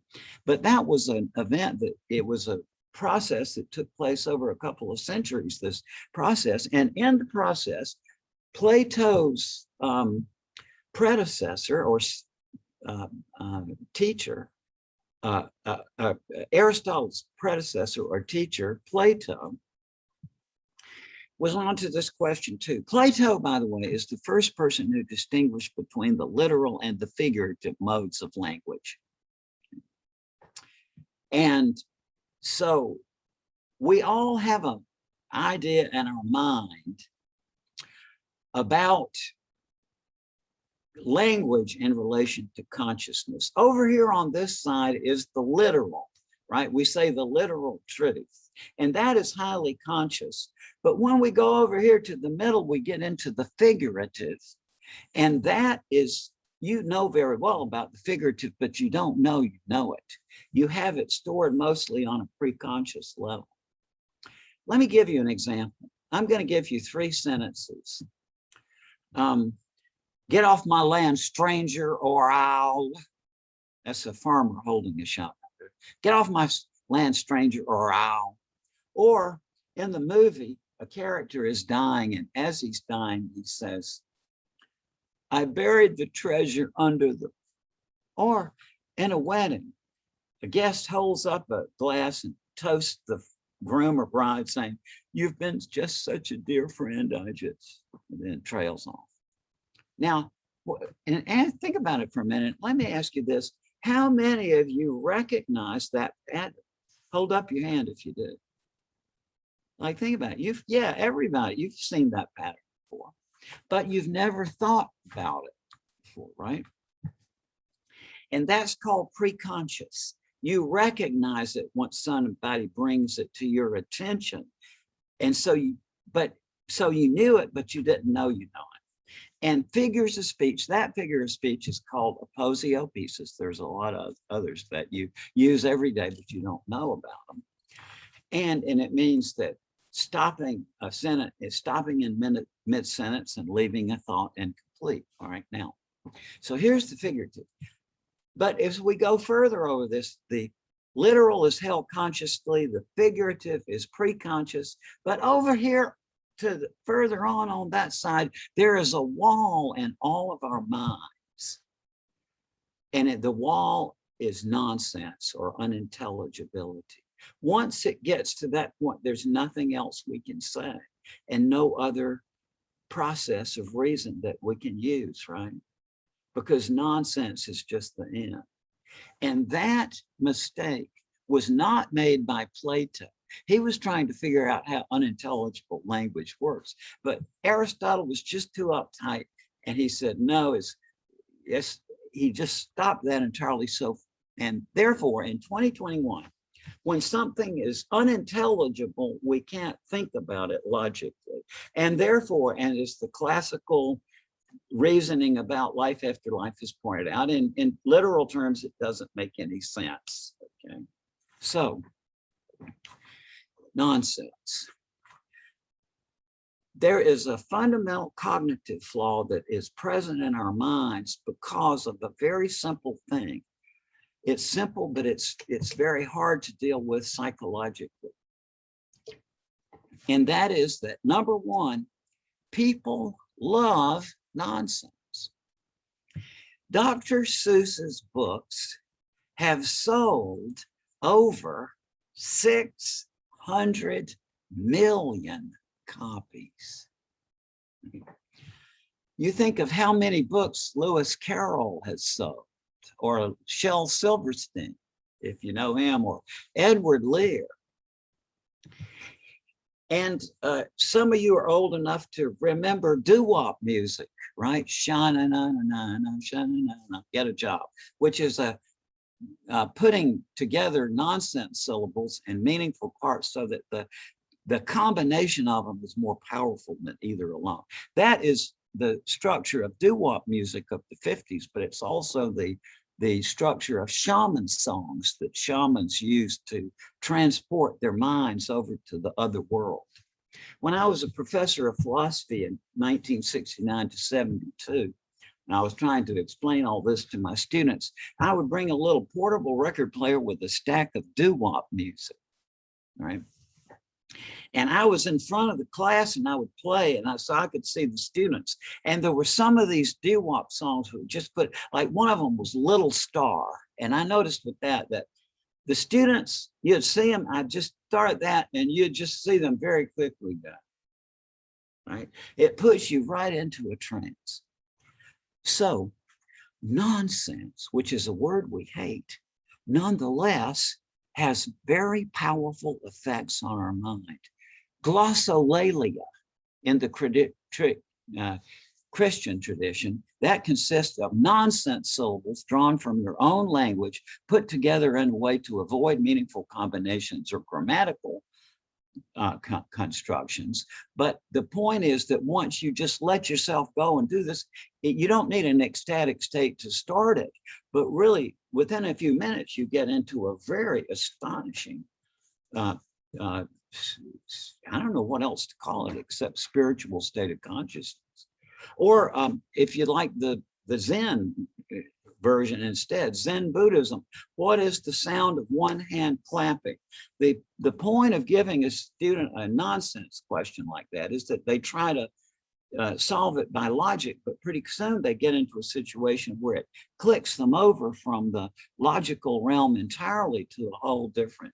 But that was an event it was a process that took place over a couple of centuries, this process. And in the process, Plato's predecessor or teacher, Aristotle's predecessor or teacher, Plato, was on to this question too. Plato, by the way, is the first person who distinguished between the literal and the figurative modes of language. And so we all have an idea in our mind about language in relation to consciousness. Over here on this side is the literal, right? We say the literal truth, and that is highly conscious. But when we go over here to the middle, we get into the figurative, and that is, you know very well about the figurative, but you don't know you know it. You have it stored mostly on a preconscious level. Let me give you an example. I'm going to give you 3 sentences. Get off my land, stranger, or I'll. That's a farmer holding a shotgun. Get off my land, stranger, or I'll. Or in the movie, a character is dying, and as he's dying, he says, I buried the treasure under the. Or in a wedding, a guest holds up a glass and toasts the groom or bride, saying, you've been just such a dear friend, I just, and then trails off. Now, and think about it for a minute. Let me ask you this. How many of you recognize that pattern? Hold up your hand if you do. Like, think about it. Yeah, everybody, you've seen that pattern before, but you've never thought about it before, right? And that's called preconscious. You recognize it once somebody brings it to your attention. And so you knew it, but you didn't know you know it. And figures of speech, that figure of speech is called aposiopesis. There's a lot of others that you use every day, but you don't know about them. And it means that stopping a sentence is stopping in mid-sentence and leaving a thought incomplete. All right, now, so here's the figurative. But as we go further over this, the literal is held consciously, the figurative is preconscious, but over here to the further on that side, there is a wall in all of our minds. And the wall is nonsense or unintelligibility. Once it gets to that point, there's nothing else we can say and no other process of reason that we can use, right? Because nonsense is just the end. And that mistake was not made by Plato. He was trying to figure out how unintelligible language works. But Aristotle was just too uptight, and he said, no, yes, he just stopped that entirely. So, and therefore, in 2021, when something is unintelligible, we can't think about it logically. And therefore, and as the classical reasoning about life after life is pointed out, in literal terms, it doesn't make any sense. Okay, so nonsense. There is a fundamental cognitive flaw that is present in our minds because of a very simple thing. It's simple, but it's very hard to deal with psychologically. And that is that, number one, people love nonsense. Dr. Seuss's books have sold over 600 million copies. You think of how many books Lewis Carroll has sold, or Shel Silverstein, if you know him, or Edward Lear. And some of you are old enough to remember doo-wop music, right? Sha-na-na-na-na, sha-na-na-na, get a job, which is a putting together nonsense syllables and meaningful parts so that the combination of them is more powerful than either alone. That is the structure of doo-wop music of the 50s, but it's also the structure of shaman songs that shamans used to transport their minds over to the other world. When I was a professor of philosophy in 1969 to 72, and I was trying to explain all this to my students, I would bring a little portable record player with a stack of doo-wop music, right? And I was in front of the class and I would play, and so I could see the students. And there were some of these doo-wop songs who just put, like one of them was Little Star. And I noticed with that the students, you'd see them, I'd just start that and you'd just see them very quickly go. right? It puts you right into a trance. So nonsense, which is a word we hate, nonetheless has very powerful effects on our mind. Glossolalia in the Christian tradition, that consists of nonsense syllables drawn from your own language, put together in a way to avoid meaningful combinations or grammatical constructions. But the point is that once you just let yourself go and do this, you don't need an ecstatic state to start it, but really within a few minutes, you get into a very astonishing, I don't know what else to call it except spiritual state of consciousness. Or if you like the Zen version instead, Zen Buddhism, what is the sound of one hand clapping? The point of giving a student a nonsense question like that is that they try to solve it by logic, but pretty soon they get into a situation where it clicks them over from the logical realm entirely to a whole different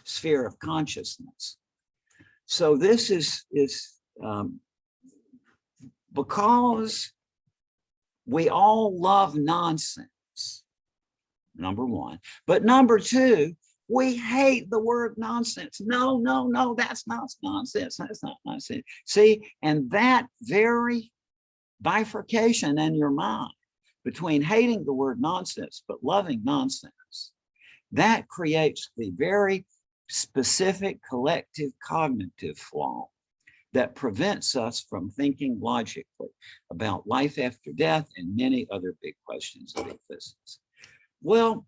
sphere of consciousness. So this is because we all love nonsense, number one. But number two, we hate the word nonsense. No, no, no, that's not nonsense. That's not nonsense. See, and that very bifurcation in your mind between hating the word nonsense but loving nonsense, that creates the very specific collective cognitive flaw that prevents us from thinking logically about life after death and many other big questions of existence. Well,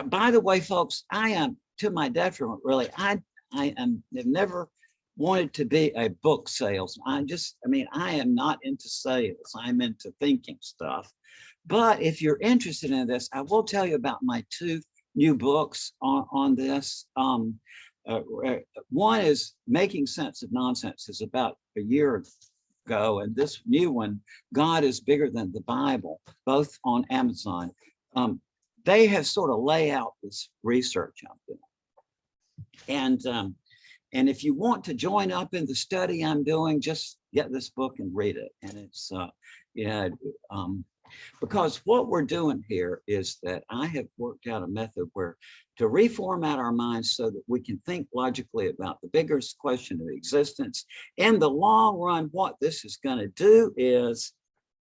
by the way, folks, I am, to my detriment, really, I have never wanted to be a book salesman. I am not into sales. I'm into thinking stuff. But if you're interested in this, I will tell you about my two new books on this. One is Making Sense of Nonsense, is about a year ago, and this new one, God is Bigger Than the Bible, both on Amazon. They have sort of lay out this research I'm doing. And if you want to join up in the study I'm doing, just get this book and read it. And it's, because what we're doing here is that I have worked out a method where to reformat our minds so that we can think logically about the biggest question of existence. In the long run, what this is going to do is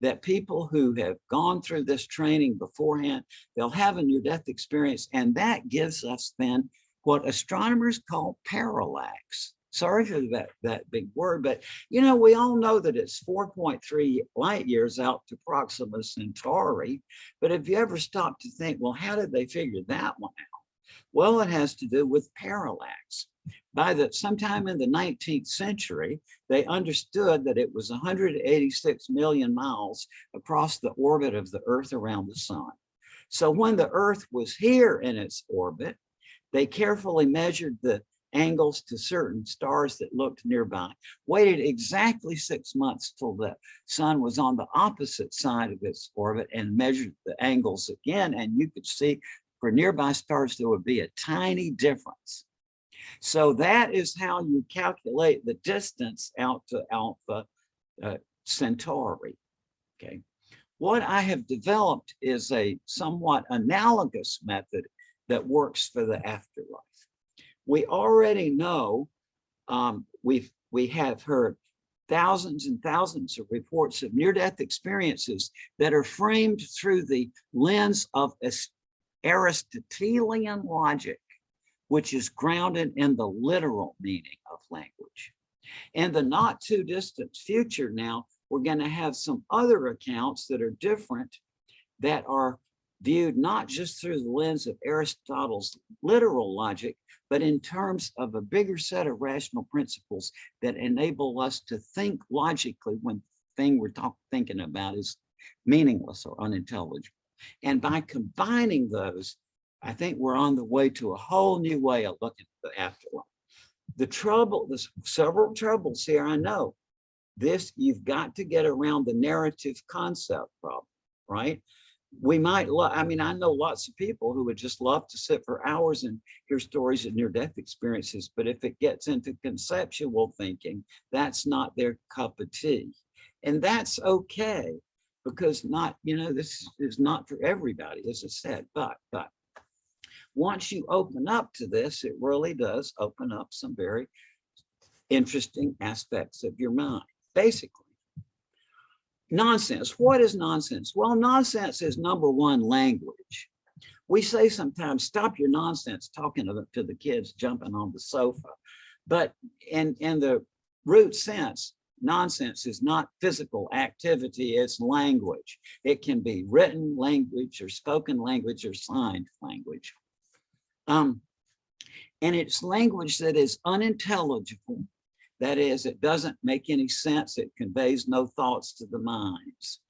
that people who have gone through this training beforehand, they'll have a near-death experience, and that gives us then what astronomers call parallax. Sorry for that big word, but you know, we all know that it's 4.3 light years out to Proxima Centauri. But if you ever stop to think, well, how did they figure that one out? Well, it has to do with parallax. Sometime in the 19th century, they understood that it was 186 million miles across the orbit of the Earth around the sun. So when the Earth was here in its orbit, they carefully measured the angles to certain stars that looked nearby, waited exactly 6 months till the sun was on the opposite side of its orbit and measured the angles again, and you could see for nearby stars there would be a tiny difference. So that is how you calculate the distance out to Alpha Centauri. Okay. What I have developed is a somewhat analogous method that works for the afterlife. We already know, we have heard thousands and thousands of reports of near-death experiences that are framed through the lens of Aristotelian logic, which is grounded in the literal meaning of language. In the not too distant future now, we're going to have some other accounts that are different, that are viewed not just through the lens of Aristotle's literal logic, but in terms of a bigger set of rational principles that enable us to think logically when the thing we're thinking about is meaningless or unintelligible. And by combining those, I think we're on the way to a whole new way of looking at the afterlife. There's several troubles here, I know. You've got to get around the narrative concept problem, right? we might, I mean, I know lots of people who would just love to sit for hours and hear stories of near-death experiences, but if it gets into conceptual thinking, that's not their cup of tea. And that's okay, because not, you know, this is not for everybody, as I said, but once you open up to this, it really does open up some very interesting aspects of your mind. Basically, nonsense. What is nonsense? Well, nonsense is, number one, language. We say sometimes, stop your nonsense talking to the kids jumping on the sofa. But in the root sense, nonsense is not physical activity, it's language. It can be written language or spoken language or signed language. And it's language that is unintelligible. That is, it doesn't make any sense. It conveys no thoughts to the minds.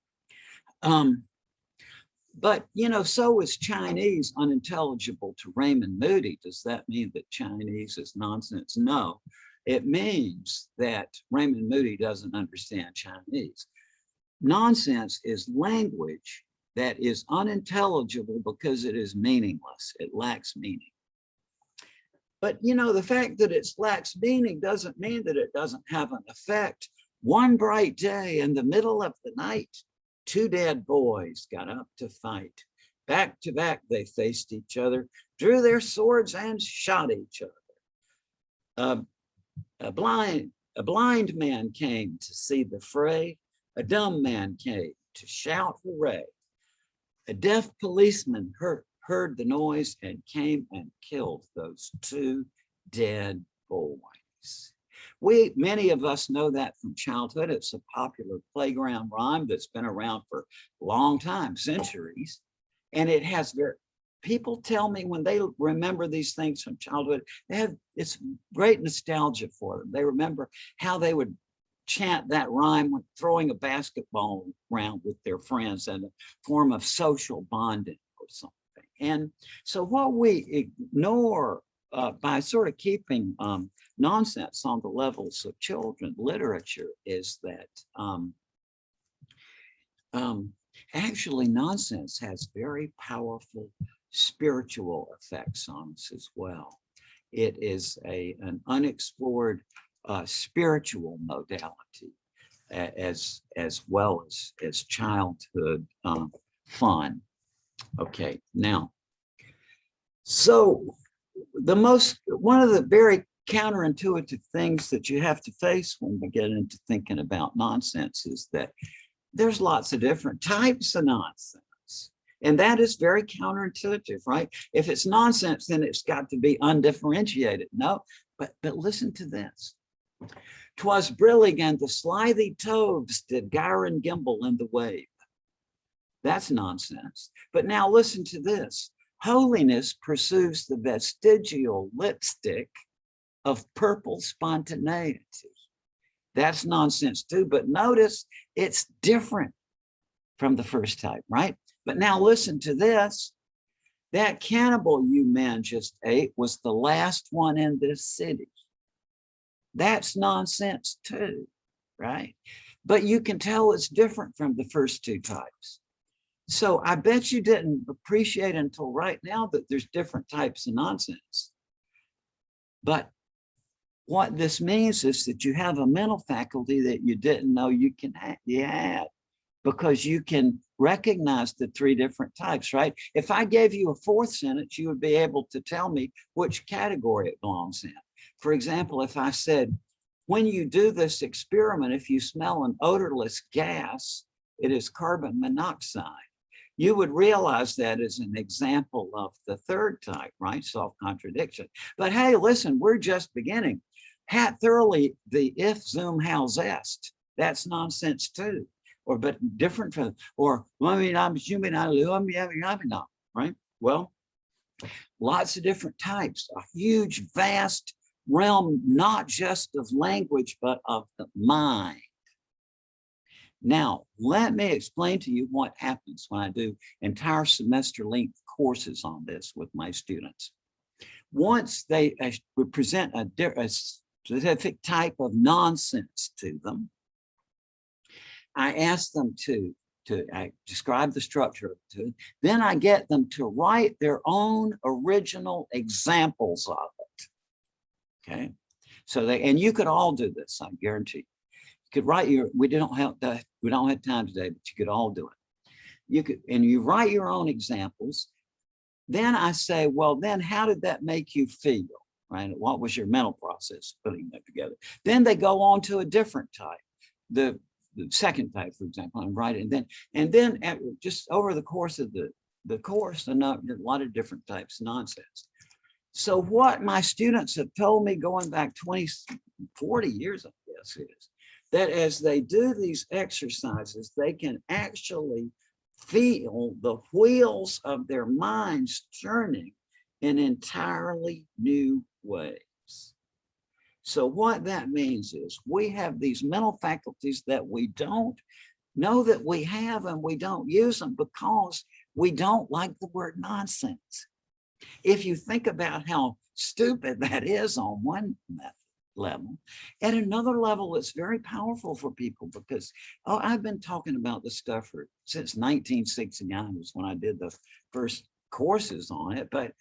But, you know, so is Chinese unintelligible to Raymond Moody. Does that mean that Chinese is nonsense? No, it means that Raymond Moody doesn't understand Chinese. Nonsense is language that is unintelligible because it is meaningless. It lacks meaning. But, you know, the fact that it lacks meaning doesn't mean that it doesn't have an effect. One bright day in the middle of the night, two dead boys got up to fight. Back to back, they faced each other, drew their swords and shot each other. A blind man came to see the fray. A dumb man came to shout hooray. A deaf policeman heard the noise and came and killed those two dead boys. Many of us know that from childhood. It's a popular playground rhyme that's been around for a long time, centuries. And it has people tell me when they remember these things from childhood, it's great nostalgia for them. They remember how they would chant that rhyme when throwing a basketball around with their friends and a form of social bonding or something. And so what we ignore by sort of keeping nonsense on the levels of children literature is that actually nonsense has very powerful spiritual effects on us as well. It is an unexplored spiritual modality as well as childhood fun. Okay, now, so one of the very counterintuitive things that you have to face when we get into thinking about nonsense is that there's lots of different types of nonsense. And that is very counterintuitive, right? If it's nonsense, then it's got to be undifferentiated. No, but listen to this. 'Twas brillig and the slithy toves did gyre and gimble in the wave. That's nonsense. But now listen to this. Holiness pursues the vestigial lipstick of purple spontaneity. That's nonsense too, but notice it's different from the first type, right? But now listen to this. That cannibal you men just ate was the last one in this city. That's nonsense too, right? But you can tell it's different from the first two types. So I bet you didn't appreciate until right now that there's different types of nonsense. But what this means is that you have a mental faculty that you didn't know you had, because you can recognize the three different types, right? If I gave you a fourth sentence, you would be able to tell me which category it belongs in. For example, if I said, when you do this experiment, if you smell an odorless gas, it is carbon monoxide. You would realize that as an example of the third type, right? Self-contradiction. But hey, listen, we're just beginning. Hat thoroughly the if, zoom, how, zest. That's nonsense too. But different from, or, right? Well, lots of different types, a huge, vast realm, not just of language, but of the mind. Now, let me explain to you what happens when I do entire semester length courses on this with my students. Once they present a specific type of nonsense to them, I ask them to to describe the structure of the tooth. Then I get them to write their own original examples of it. Okay. So and you could all do this, I guarantee. You could write we don't have time today, but you could all do it. You could, and you write your own examples. Then I say, well, then how did that make you feel? Right? What was your mental process putting that together? Then they go on to a different type. The second type, for example, I'm writing. And then just over the course of the course, a lot of different types of nonsense. So what my students have told me going back 20, 40 years, I guess, is that as they do these exercises, they can actually feel the wheels of their minds turning in entirely new ways. So what that means is we have these mental faculties that we don't know that we have, and we don't use them because we don't like the word nonsense. If you think about how stupid that is on one level, at another level, it's very powerful for people because, oh, I've been talking about this stuff since 1969 was when I did the first courses on it. But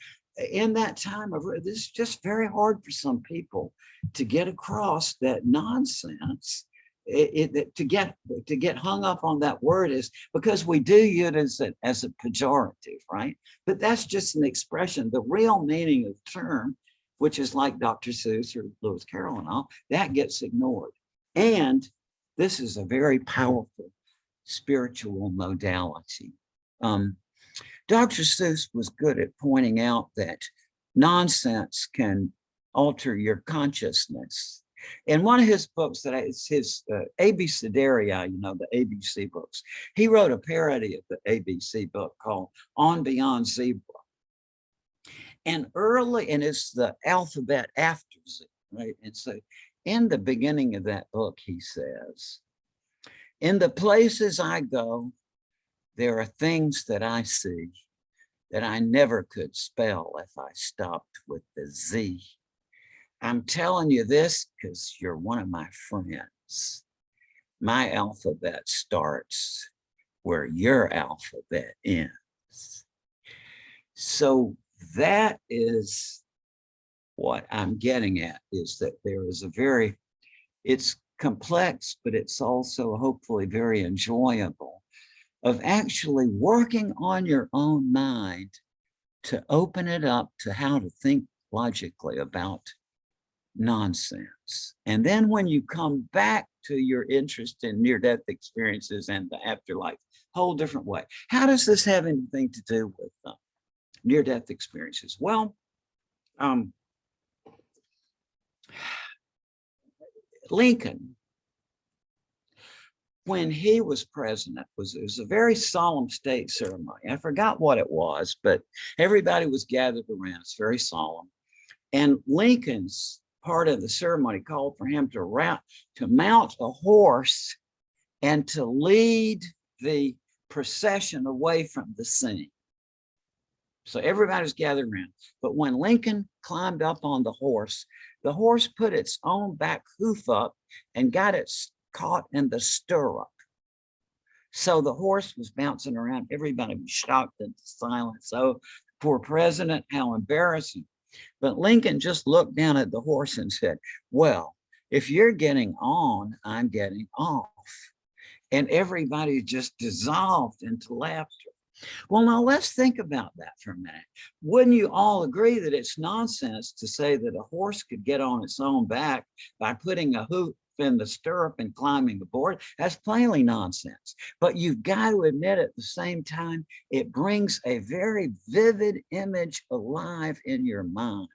in that time, this is just very hard for some people to get across that nonsense. To get hung up on that word is because we do use it as a pejorative, right? But that's just an expression. The real meaning of the term, which is like Dr. Seuss or Lewis Carroll and all, that gets ignored. And this is a very powerful spiritual modality. Dr. Seuss was good at pointing out that nonsense can alter your consciousness. In one of his books, it's his Abecedaria, you know, the ABC books, he wrote a parody of the ABC book called On Beyond Zebra. And it's the alphabet after Z, right? And so in the beginning of that book, he says, in the places I go, there are things that I see that I never could spell if I stopped with the Z. I'm telling you this because you're one of my friends. My alphabet starts where your alphabet ends. So that is what I'm getting at, is that there is it's complex, but it's also hopefully very enjoyable of actually working on your own mind to open it up to how to think logically about nonsense. And then when you come back to your interest in near-death experiences and the afterlife, whole different way. How does this have anything to do with near-death experiences? Well, Lincoln, when he was president, it was a very solemn state ceremony. I forgot what it was, but everybody was gathered around. It's very solemn. And Lincoln's part of the ceremony called for him to mount a horse and to lead the procession away from the scene. So everybody was gathered around. But when Lincoln climbed up on the horse put its own back hoof up and got it caught in the stirrup. So the horse was bouncing around. Everybody was shocked into silence. Oh, poor president, how embarrassing. But Lincoln just looked down at the horse and said, well, if you're getting on, I'm getting off. And everybody just dissolved into laughter. Well, now let's think about that for a minute. Wouldn't you all agree that it's nonsense to say that a horse could get on its own back by putting a hoof in the stirrup and climbing aboard? That's plainly nonsense. But you've got to admit at the same time, it brings a very vivid image alive in your mind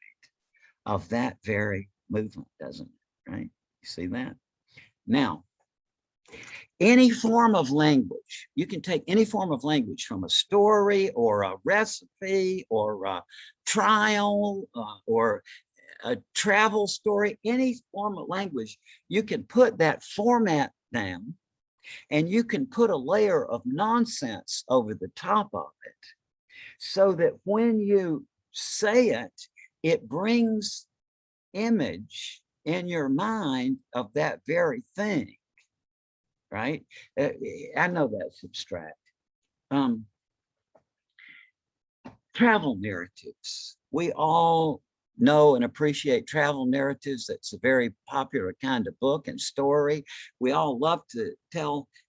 of that very movement, doesn't it? Right? You see that? Now, any form of language, you can take any form of language from a story or a recipe or a trial or a travel story, any form of language, you can put that format down and you can put a layer of nonsense over the top of it so that when you say it, it brings image in your mind of that very thing. right? I know that's abstract. Travel narratives. We all know and appreciate travel narratives. That's a very popular kind of book and story. We all love to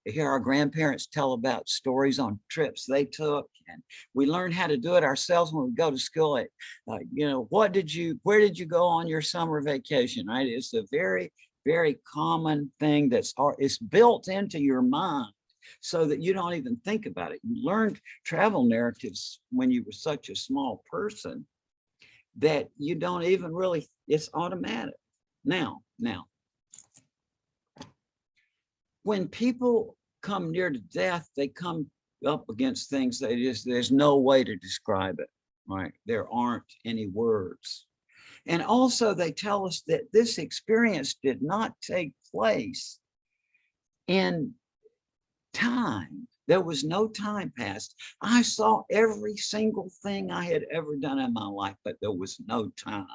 hear our grandparents tell about stories on trips they took, and we learn how to do it ourselves when we go to school. Where did you go on your summer vacation? Right? It's a very, very common thing it's built into your mind so that you don't even think about it. You learned travel narratives when you were such a small person that you don't even really, it's automatic. Now, when people come near to death, they come up against things there's no way to describe it, right? There aren't any words. And also they tell us that this experience did not take place in time. There was no time passed. I saw every single thing I had ever done in my life, but there was no time.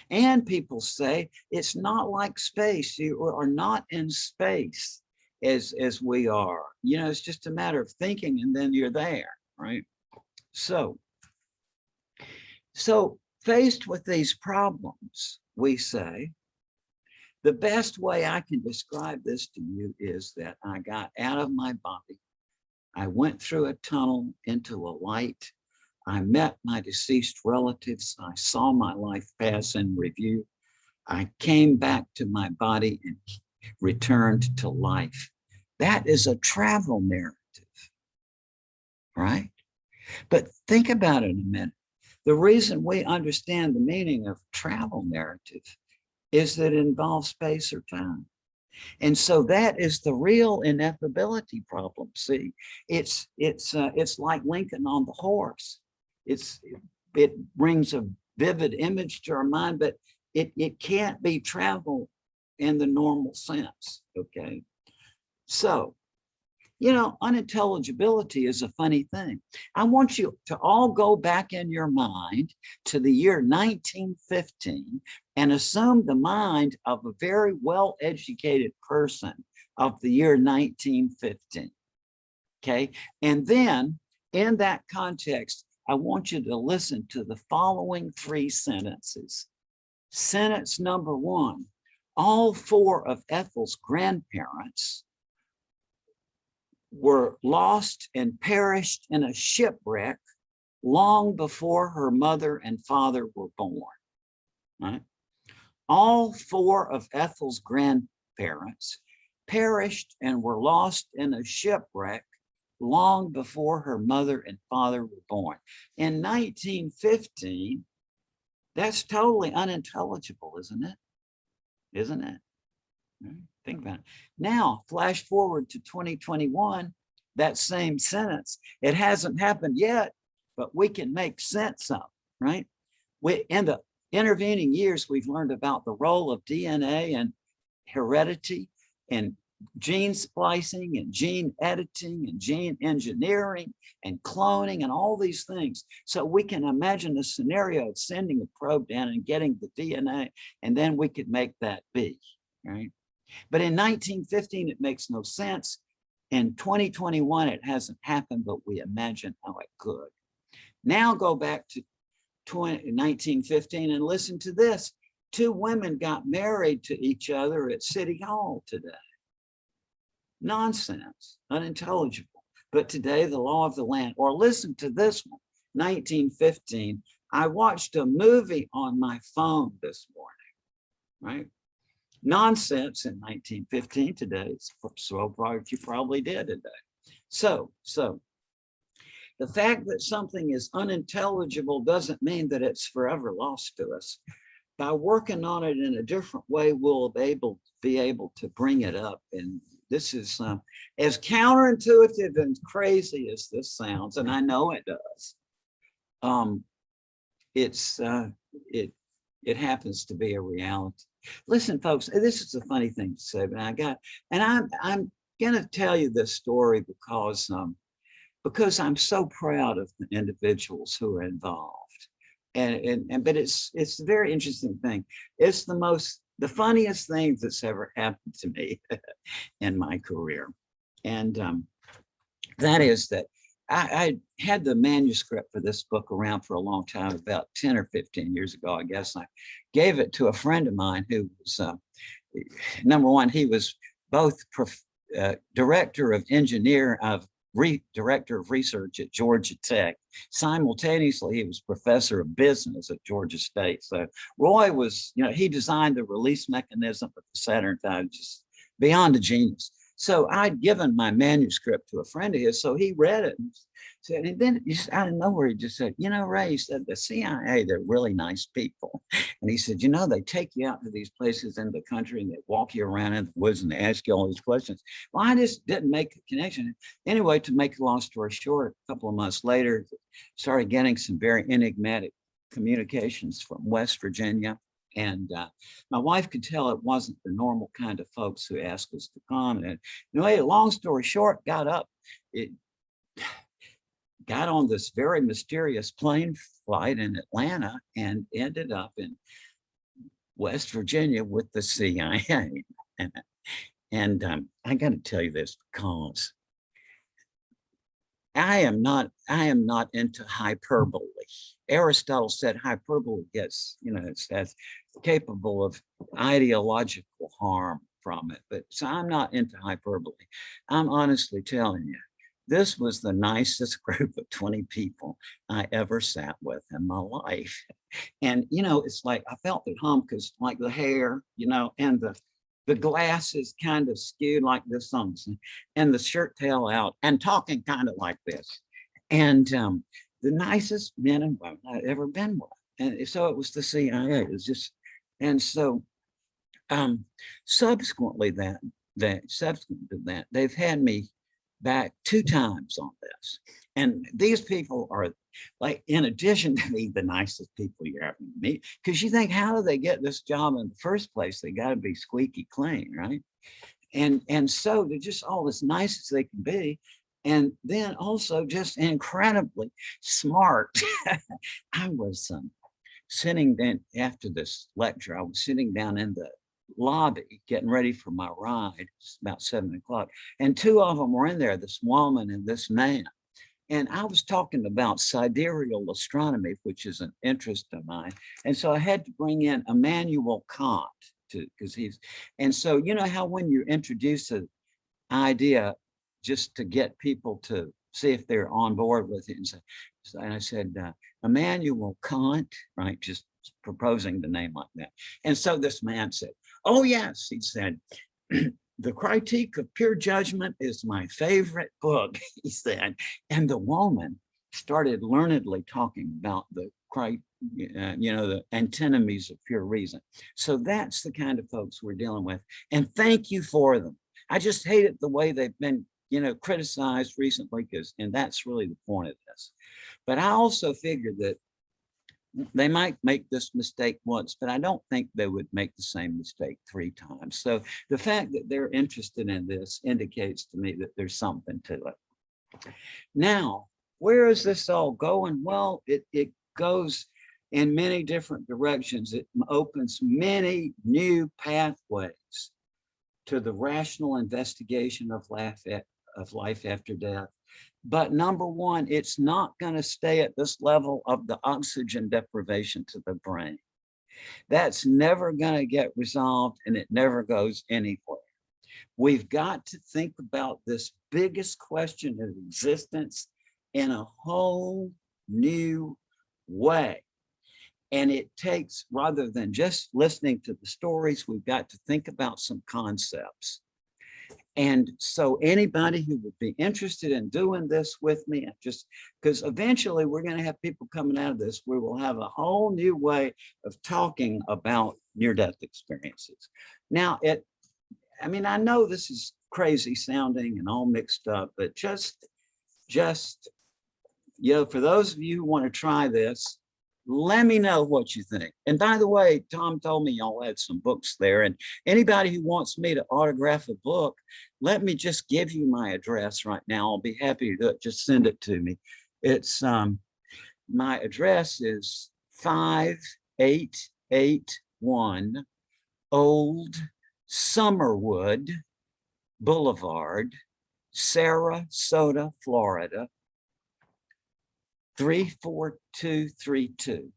And people say it's not like space. You are not in space as we are. It's just a matter of thinking and then you're there, right? So faced with these problems, we say, the best way I can describe this to you is that I got out of my body. I went through a tunnel into a light. I met my deceased relatives. I saw my life pass in review. I came back to my body and returned to life. That is a travel narrative, right? But think about it a minute. The reason we understand the meaning of travel narrative is that it involves space or time. And so that is the real ineffability problem. See, it's like Lincoln on the horse. It brings a vivid image to our mind, but it can't be travel in the normal sense. Okay. So, unintelligibility is a funny thing. I want you to all go back in your mind to the year 1915 and assume the mind of a very well-educated person of the year 1915. Okay. And then in that context, I want you to listen to the following 3 sentences. Sentence number 1, all 4 of Ethel's grandparents were lost and perished in a shipwreck long before her mother and father were born. Right? All 4 of Ethel's grandparents perished and were lost in a shipwreck long before her mother and father were born. In 1915, that's totally unintelligible, isn't it? Isn't it? Think about it. Now, flash forward to 2021, that same sentence. It hasn't happened yet, but we can make sense of, right? In the intervening years, we've learned about the role of DNA and heredity and gene splicing and gene editing and gene engineering and cloning and all these things. So we can imagine a scenario of sending a probe down and getting the DNA, and then we could make that be, right? But in 1915, it makes no sense. In 2021, it hasn't happened, but we imagine how it could. Now go back to 1915 and listen to this. 2 women got married to each other at City Hall today. Nonsense, unintelligible. But today, the law of the land. Or listen to this one, 1915. I watched a movie on my phone this morning, right? Nonsense in 1915 today. So you probably did today. So the fact that something is unintelligible doesn't mean that it's forever lost to us. By working on it in a different way, we'll be able to bring it up. And this is as counterintuitive and crazy as this sounds, and I know it does. It happens to be a reality. Listen, folks, this is a funny thing to say, but I'm going to tell you this story because I'm so proud of the individuals who are involved. But it's a very interesting thing. It's the most the funniest things that's ever happened to me in my career. And that is that I had the manuscript for this book around for a long time, about 10 or 15 years ago, I guess. I gave it to a friend of mine who was, number one, he was both director of research at Georgia Tech. Simultaneously, he was professor of business at Georgia State. So Roy was, he designed the release mechanism of the Saturn V, just beyond a genius. So I'd given my manuscript to a friend of his, so he read it and said, and then just out of nowhere, he just said, Ray, he said, the CIA, they're really nice people. And he said, they take you out to these places in the country and they walk you around in the woods and they ask you all these questions. Well, I just didn't make a connection. Anyway, to make a long story short, a couple of months later, started getting some very enigmatic communications from West Virginia. And my wife could tell it wasn't the normal kind of folks who asked us to come. And anyway, long story short, got on this very mysterious plane flight in Atlanta and ended up in West Virginia with the CIA. And I got to tell you this because I am not into hyperbole. Aristotle said hyperbole gets, it's capable of ideological harm from it. But so I'm not into hyperbole. I'm honestly telling you, this was the nicest group of 20 people I ever sat with in my life. And, it's like I felt at home because like the hair, and the glasses kind of skewed like this on, and the shirt tail out and talking kind of like this. And the nicest men and women I'd ever been with. And so it was the CIA. It was just, and so subsequent to that, they've had me back 2 times on this. And these people are like, in addition to be the nicest people you're ever going to meet, because you think, how do they get this job in the first place? They got to be squeaky clean, right? And so they're just all as nice as they can be. And then also just incredibly smart. I was sitting then after this lecture, I was sitting down in the lobby getting ready for my ride. It's about 7 o'clock. And 2 of them were in there, this woman and this man. And I was talking about sidereal astronomy, which is an interest of mine. And so I had to bring in Immanuel Kant because and so how when you introduce an idea just to get people to see if they're on board with it. And I said, Immanuel Kant, right? Just proposing the name like that. And so this man said, oh yes, he said, The Critique of Pure Judgment is my favorite book, he said. And the woman started learnedly talking about the the antinomies of pure reason. So that's the kind of folks we're dealing with. And thank you for them. I just hate it the way they've been, criticized recently, and that's really the point of this. But I also figured that they might make this mistake once, but I don't think they would make the same mistake 3 times. So the fact that they're interested in this indicates to me that there's something to it. Now, where is this all going? Well, it goes in many different directions. It opens many new pathways to the rational investigation of life after death. But number one, it's not going to stay at this level of the oxygen deprivation to the brain. That's never going to get resolved, and it never goes anywhere. We've got to think about this biggest question of existence in a whole new way. And it takes, rather than just listening to the stories, we've got to think about some concepts. And so anybody who would be interested in doing this with me, just because eventually we're going to have people coming out of this, we will have a whole new way of talking about near-death experiences. Now, I know this is crazy sounding and all mixed up, but just, for those of you who want to try this, let me know what you think. And by the way, Tom told me y'all had some books there, and anybody who wants me to autograph a book, let me just give you my address right now. I'll be happy to do it. Just send it to me. It's my address is 5881 Old Summerwood Boulevard, Sarasota, Florida, 34232.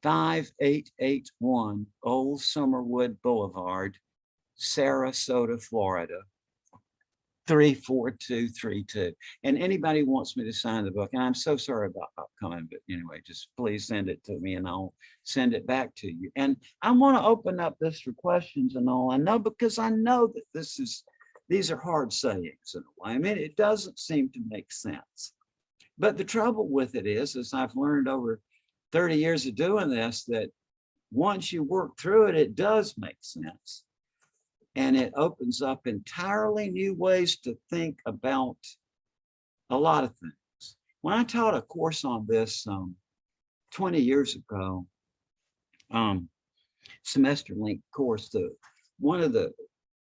5881 Old Summerwood Boulevard, Sarasota, Florida, 34232. And anybody wants me to sign the book, and I'm so sorry about upcoming, but anyway, just please send it to me and I'll send it back to you. And I want to open up this for questions and all. I know, because I know that these are hard sayings in a way. I mean, it doesn't seem to make sense. But the trouble with it is, as I've learned over 30 years of doing this, that once you work through it, it does make sense. And it opens up entirely new ways to think about a lot of things. When I taught a course on this 20 years ago, semester length course, one of the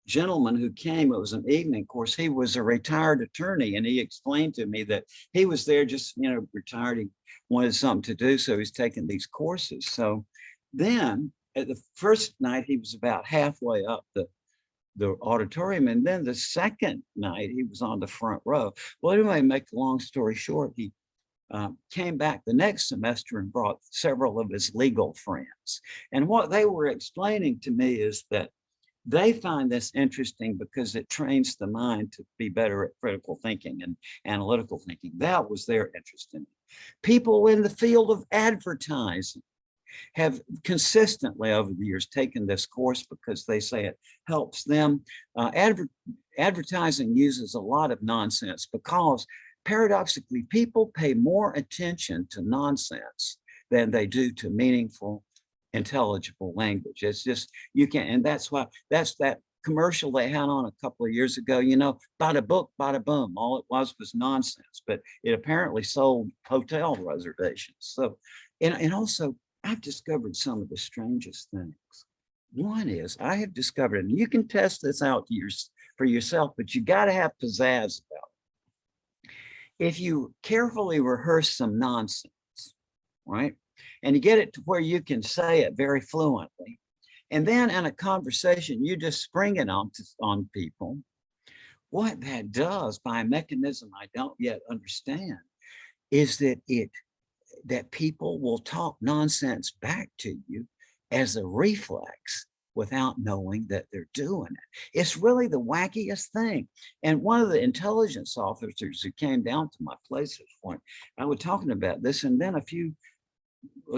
gentleman who came, it was an evening course, he was a retired attorney, and he explained to me that he was there just, retired, he wanted something to do, so he's taking these courses. So then at the first night, he was about halfway up the auditorium, and then the second night he was on the front row. Well, anyway, make a long story short, he came back the next semester and brought several of his legal friends. And what they were explaining to me is that they find this interesting because it trains the mind to be better at critical thinking and analytical thinking. That was their interest in it. People in the field of advertising have consistently over the years taken this course because they say it helps them. Advertising uses a lot of nonsense because paradoxically, people pay more attention to nonsense than they do to meaningful, intelligible language. It's just, you can't, and that's that commercial they had on a couple of years ago, bada book, bada boom. All it was nonsense, but it apparently sold hotel reservations. So, and also, I've discovered some of the strangest things. One is, I have discovered, and you can test this out for yourself, but you got to have pizzazz about it. If you carefully rehearse some nonsense, right? And you get it to where you can say it very fluently. And then in a conversation, you just spring it on people. What that does, by a mechanism I don't yet understand, is that people will talk nonsense back to you as a reflex without knowing that they're doing it. It's really the wackiest thing. And one of the intelligence officers who came down to my place at this point, I was talking about this, and then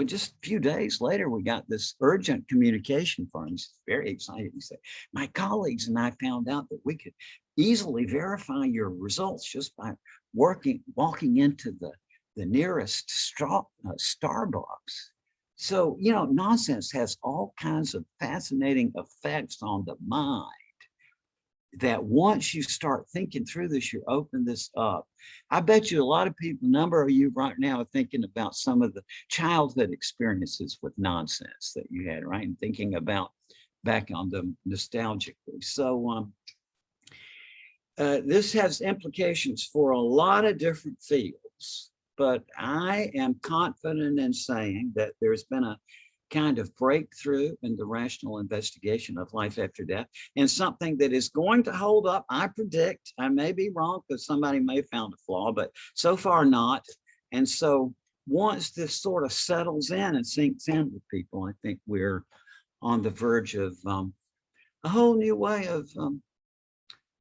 just a few days later, we got this urgent communication from him. He's very excited. He said, my colleagues and I found out that we could easily verify your results just by walking into the nearest Starbucks. So, nonsense has all kinds of fascinating effects on the mind that once you start thinking through this, you open this up. I bet you a lot of people, a number of you right now are thinking about some of the childhood experiences with nonsense that you had, right? And thinking about back on them nostalgically. So this has implications for a lot of different fields, but I am confident in saying that there's been a kind of breakthrough in the rational investigation of life after death, and something that is going to hold up. I predict, I may be wrong because somebody may have found a flaw, but so far not. And so once this sort of settles in and sinks in with people, I think we're on the verge of a whole new way of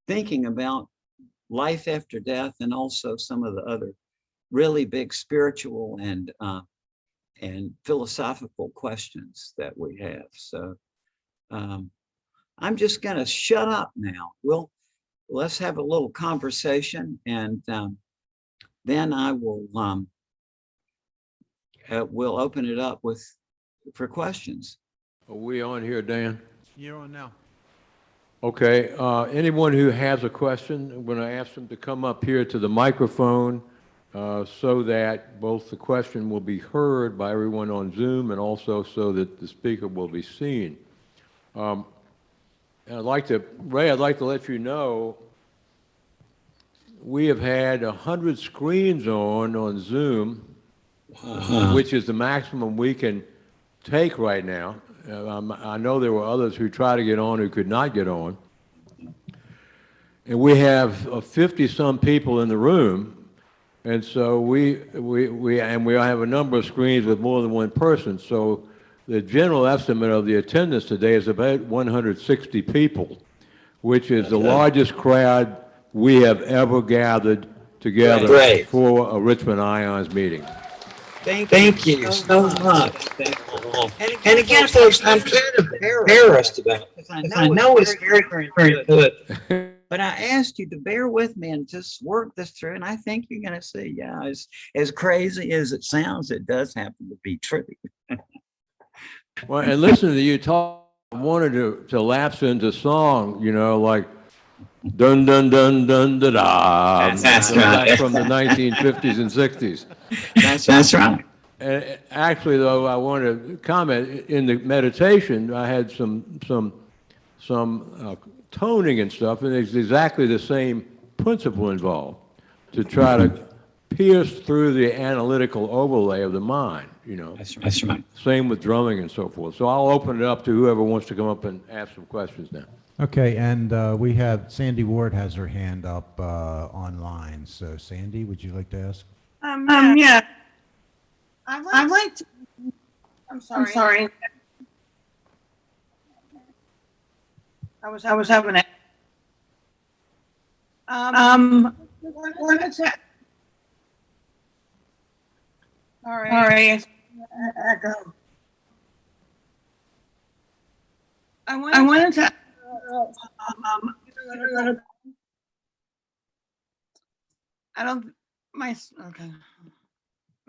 thinking about life after death, and also some of the other really big spiritual and philosophical questions that we have. So I'm just going to shut up now. Let's have a little conversation, and then I will we'll open it up for questions. Are we on here, Dan? You're on now. Okay, anyone who has a question, I'm going to ask them to come up here to the microphone so that both the question will be heard by everyone on Zoom and also so that the speaker will be seen. And Ray, I'd like to let you know, we have had 100 screens on Zoom, which is the maximum we can take right now. I know there were others who tried to get on who could not get on. And we have 50-some people in the room, and so we have a number of screens with more than one person. So the general estimate of the attendance today is about 160 people, which is the largest crowd we have ever gathered together for a Richmond Ions meeting. Thank you so much. Thank you all. And again, folks, I'm kind of embarrassed about it because I know it's very, very good. But I asked you to bear with me and just work this through, and I think you're going to see, yeah, as crazy as it sounds, it does happen to be true. Well, and listening to you talk, I wanted to lapse into song, you know, like dun dun dun dun da da. That's right. From the 1950s and 60s. That's right. And actually, though, I want to comment in the meditation. I had some toning and stuff, and it's exactly the same principle involved to try to pierce through the analytical overlay of the mind. You know, That's right. Same with drumming and so forth. So I'll open it up to whoever wants to come up and ask some questions now. Okay, and we have Sandy Ward has her hand up online. So Sandy, would you like to ask? Yeah. I'd like to. I'm sorry. I was having it. Wanted to. All right. Echo. I wanted to. I don't. Okay.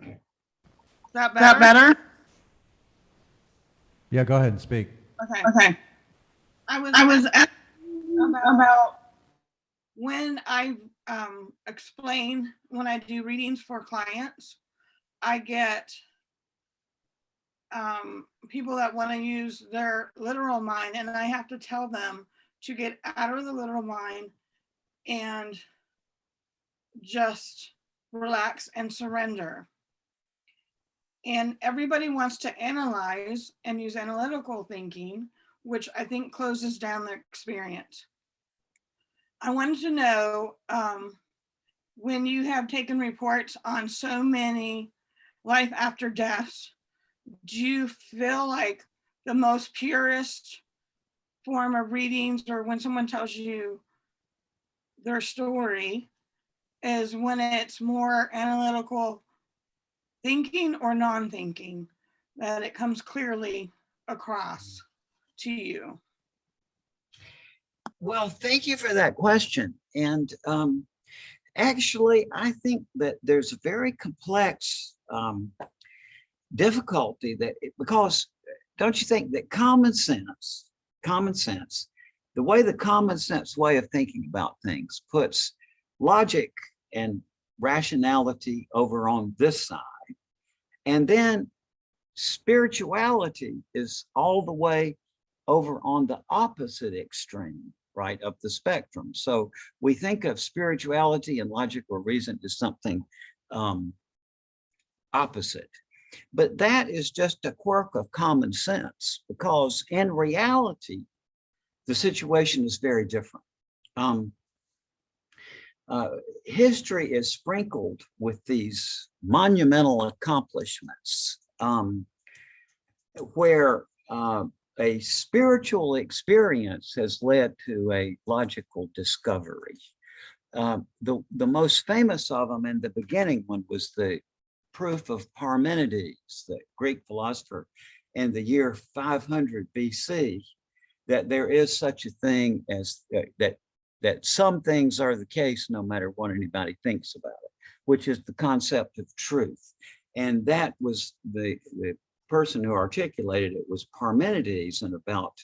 Is that better? Yeah, go ahead and speak. Okay. I was asking about when I explain, when I do readings for clients, I get people that want to use their literal mind, and I have to tell them to get out of the literal mind and just relax and surrender. And everybody wants to analyze and use analytical thinking, which I think closes down the experience. I wanted to know, when you have taken reports on so many life after deaths, do you feel like the most purest form of readings, or when someone tells you their story, is when it's more analytical thinking or non-thinking, that it comes clearly across to you? Well, thank you for that question. And actually, I think that there's a very complex difficulty because don't you think that common sense, the way the common sense way of thinking about things puts logic and rationality over on this side, and then spirituality is all the way over on the opposite extreme, right, of the spectrum. So we think of spirituality and logic or reason as something opposite. But that is just a quirk of common sense, because in reality, the situation is very different. History is sprinkled with these monumental accomplishments where a spiritual experience has led to a logical discovery. The most famous of them in the beginning one was the proof of Parmenides, the Greek philosopher, in the year 500 BC, that there is such a thing as that some things are the case no matter what anybody thinks about it, which is the concept of truth. And that was the person who articulated it was Parmenides in about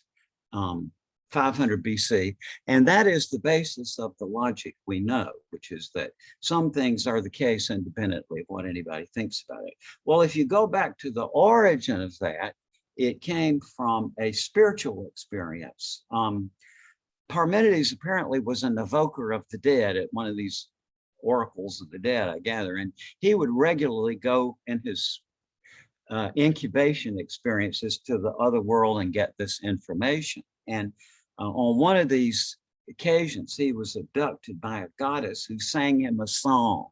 500 BC. And that is the basis of the logic we know, which is that some things are the case independently of what anybody thinks about it. Well, if you go back to the origin of that, it came from a spiritual experience. Parmenides apparently was an evoker of the dead at one of these oracles of the dead, I gather, and he would regularly go in his incubation experiences to the other world and get this information. And on one of these occasions, he was abducted by a goddess who sang him a song.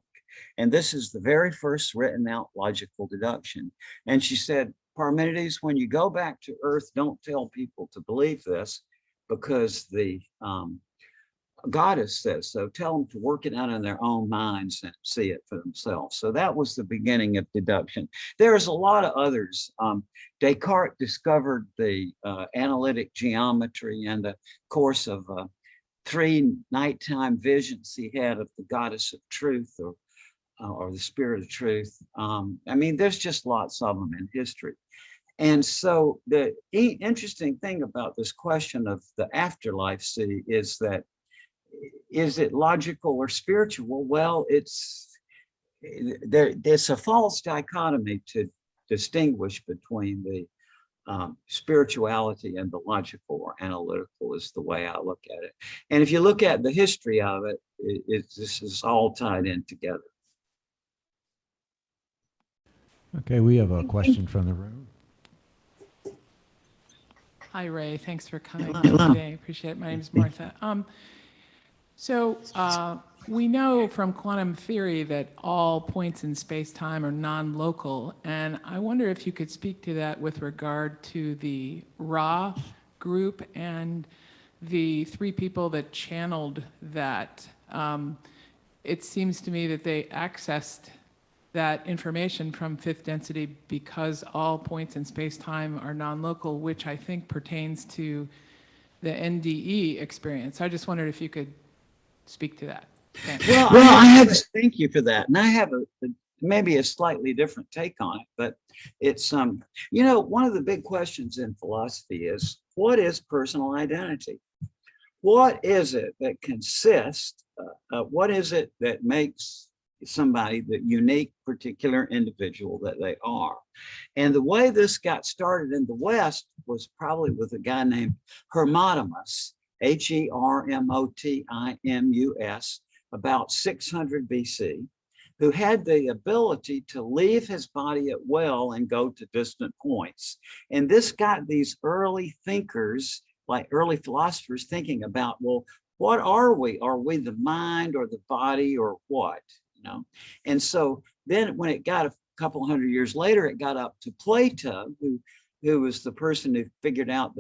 And this is the very first written out logical deduction. And she said, Parmenides, when you go back to Earth, don't tell people to believe this, because the goddess says so. Tell them to work it out in their own minds and see it for themselves. So that was the beginning of deduction. There's a lot of others. Descartes discovered the analytic geometry in the course of 3 nighttime visions he had of the goddess of truth, or the spirit of truth. I mean, there's just lots of them in history. And so the interesting thing about this question of the afterlife, see, is that, is it logical or spiritual? Well, it's a false dichotomy to distinguish between the spirituality and the logical or analytical, is the way I look at it. And if you look at the history of it, this is all tied in together. Okay, we have a question from the room. Hi, Ray. Thanks for coming Hello. today. Appreciate it. My name is Martha. We know from quantum theory that all points in space-time are non-local, and I wonder if you could speak to that with regard to the Ra group and the 3 people that channeled that. It seems to me that they accessed that information from 5th density because all points in space-time are non-local, which I think pertains to the NDE experience. I just wondered if you could speak to that. Thanks. Well, I have to thank you for that. And I have maybe a slightly different take on it, but it's, you know, one of the big questions in philosophy is, what is personal identity? What is it that consists, what is it that makes somebody the unique particular individual that they are? And the way this got started in the West was probably with a guy named Hermotimus, Hermotimus, about 600 BC, who had the ability to leave his body at will and go to distant points. And this got these early thinkers, like early philosophers, thinking about, well, what are we? Are we the mind or the body or what? You know? And so then when it got a couple hundred years later, it got up to Plato, who was the person who figured out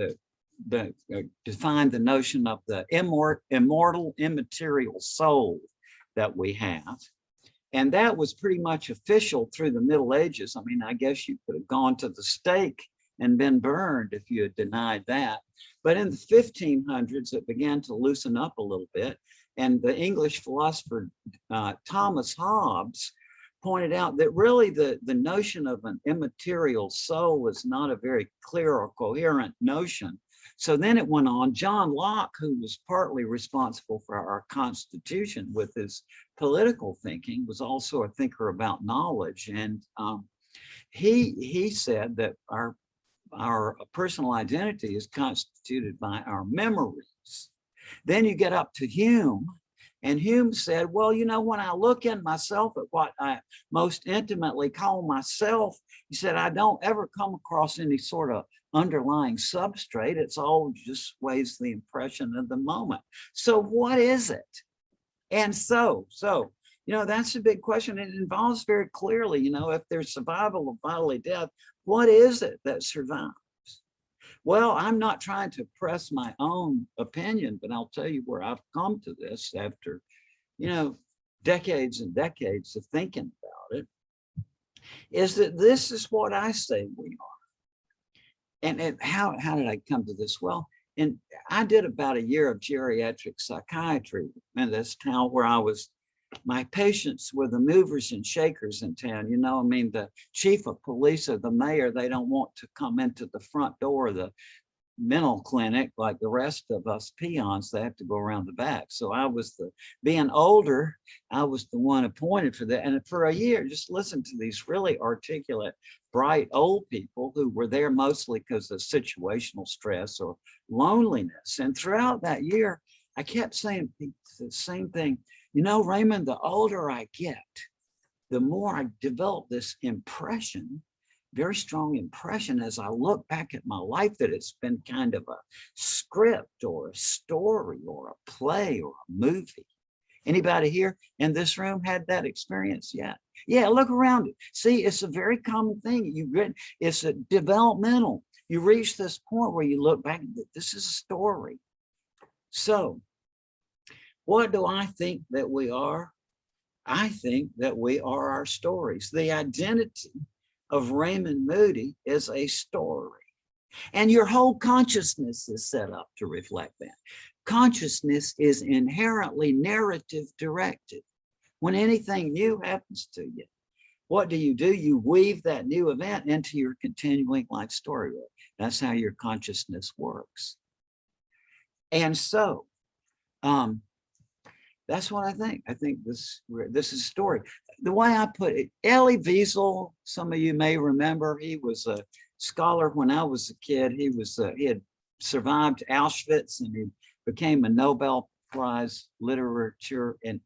defined the notion of the immortal, immaterial soul that we have. And that was pretty much official through the Middle Ages. I mean, I guess you could have gone to the stake and been burned if you had denied that. But in the 1500s, it began to loosen up a little bit. And the English philosopher Thomas Hobbes pointed out that really the notion of an immaterial soul is not a very clear or coherent notion. So then it went on. John Locke, who was partly responsible for our Constitution with his political thinking, was also a thinker about knowledge. And he said that our personal identity is constituted by our memories. Then you get up to Hume, and Hume said, well, you know, when I look in myself at what I most intimately call myself, he said, I don't ever come across any sort of underlying substrate. It's all just ways the impression of the moment. So what is it? And so, you know, that's a big question. It involves very clearly, you know, if there's survival of bodily death, what is it that survives? Well, I'm not trying to press my own opinion, but I'll tell you where I've come to this after, you know, decades and decades of thinking about it, is that this is what I say we are. And how did I come to this? Well, and I did about a year of geriatric psychiatry in this town where my patients were the movers and shakers in town. You know, I mean, the chief of police or the mayor, they don't want to come into the front door of the mental clinic like the rest of us peons. They have to go around the back. So I was being older, I was the one appointed for that. And for a year, just listen to these really articulate, bright old people who were there mostly because of situational stress or loneliness. And throughout that year, I kept saying the same thing. You know, Raymond, the older I get, the more I develop this impression very strong impression as I look back at my life that it's been kind of a script or a story or a play or a movie. Anybody here in this room had that experience yet? Yeah, look around it. See, it's a very common thing. It's a developmental. You reach this point where you look back, this is a story. So what do I think that we are? I think that we are our stories. The identity of Raymond Moody is a story. And your whole consciousness is set up to reflect that. Consciousness is inherently narrative directed. When anything new happens to you, what do? You weave that new event into your continuing life story. That's how your consciousness works. And so, that's what I think. I think this is a story. The way I put it, Elie Wiesel, some of you may remember, he was a scholar when I was a kid. He had survived Auschwitz and he became a Nobel Prize literature. And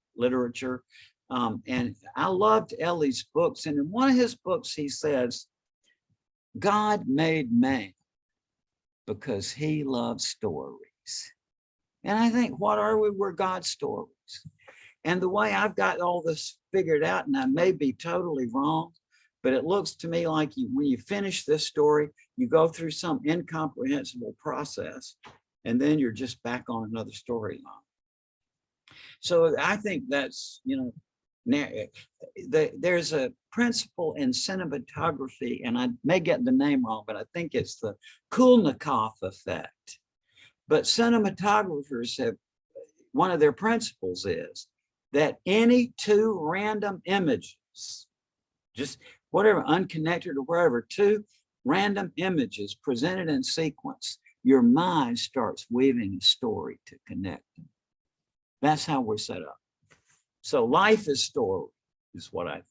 I loved Elie's books. And in one of his books, he says, God made man because he loves stories. And I think, what are we? We're God's stories. And the way I've got all this figured out, and I may be totally wrong, but it looks to me like when you finish this story, you go through some incomprehensible process, and then you're just back on another storyline. So I think that's, there's a principle in cinematography, and I may get the name wrong, but I think it's the Kulnikov effect. But cinematographers have, one of their principles is that any two random images, just whatever, unconnected or wherever, two random images presented in sequence, your mind starts weaving a story to connect them. That's how we're set up. So life is story, is what I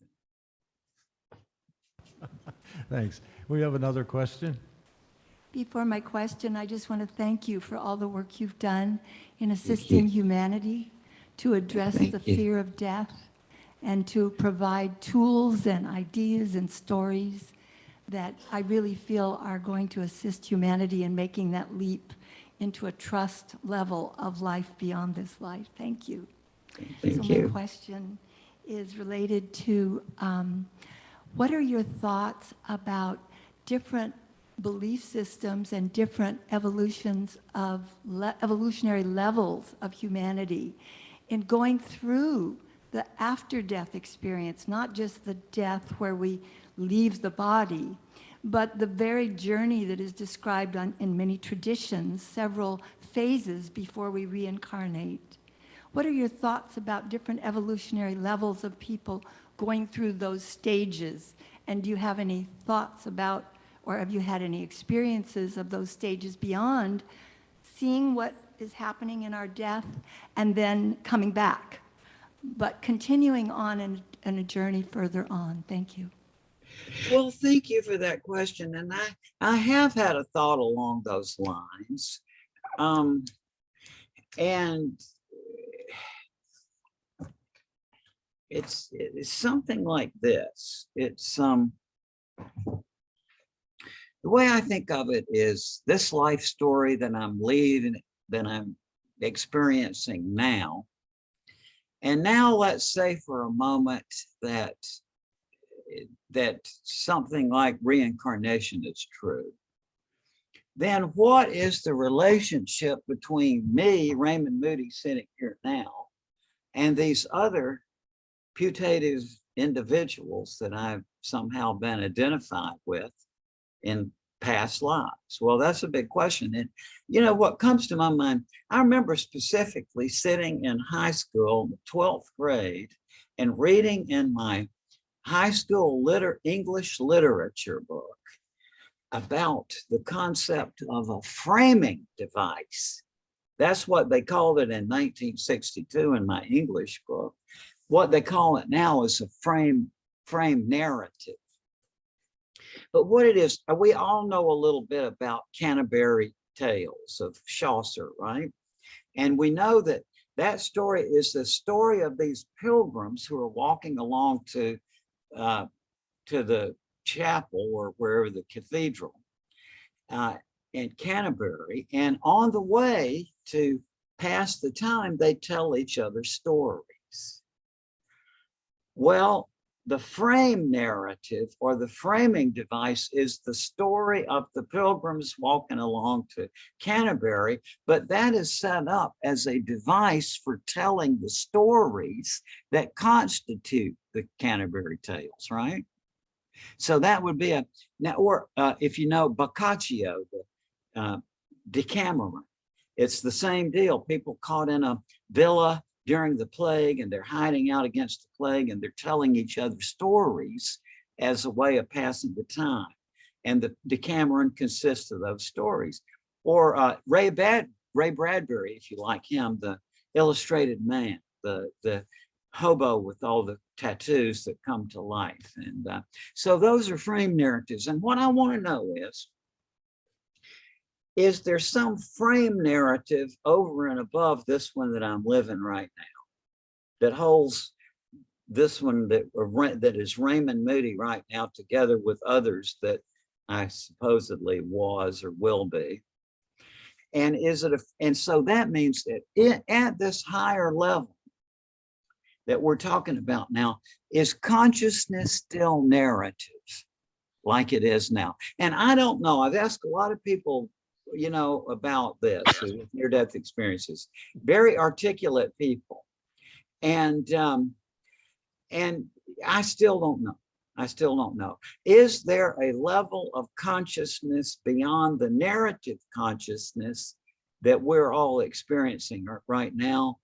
think. Thanks. We have another question. Before my question, I just want to thank you for all the work you've done in assisting humanity to address the fear of death and to provide tools and ideas and stories that I really feel are going to assist humanity in making that leap into a trust level of life beyond this life. Thank you. Thank you. My question is related to what are your thoughts about different belief systems and different evolutions of evolutionary levels of humanity in going through the after-death experience, not just the death where we leave the body, but the very journey that is described in many traditions, several phases before we reincarnate. What are your thoughts about different evolutionary levels of people going through those stages? And do you have any thoughts about, or have you had any experiences of those stages beyond seeing what is happening in our death and then coming back, but continuing on in a journey further on? Thank you. Well, thank you for that question. And I have had a thought along those lines. And it's something like this. It's the way I think of it is this life story that I'm leading, that I'm experiencing now. And now let's say for a moment that something like reincarnation is true. Then what is the relationship between me, Raymond Moody, sitting here now, and these other putative individuals that I've somehow been identified with in past lives? Well, that's a big question. And what comes to my mind, I remember specifically sitting in high school, 12th grade, and reading in my high school English literature book about the concept of a framing device. That's what they called it in 1962 in my English book. What they call it now is a frame narrative. But what it is, we all know a little bit about Canterbury Tales of Chaucer, right? And we know that that story is the story of these pilgrims who are walking along to the chapel or wherever, the cathedral in Canterbury. And on the way to pass the time, they tell each other stories. Well, the frame narrative or the framing device is the story of the pilgrims walking along to Canterbury, but that is set up as a device for telling the stories that constitute the Canterbury Tales, right? So that would be or if you know Boccaccio, the Decameron, it's the same deal. People caught in a villa during the plague, and they're hiding out against the plague, and they're telling each other stories as a way of passing the time. And the Decameron consists of those stories. Or Ray Bradbury, if you like him, the illustrated man, the hobo with all the tattoos that come to life. And so those are frame narratives. And what I want to know is there some frame narrative over and above this one that I'm living right now that holds this one that is Raymond Moody right now, together with others that I supposedly was or will be? And and so that means that at this higher level that we're talking about now, is consciousness still narrative like it is now? And I don't know. I've asked a lot of people, you know, about this, near-death experiences, very articulate people. And I still don't know. I still don't know. Is there a level of consciousness beyond the narrative consciousness that we're all experiencing right now?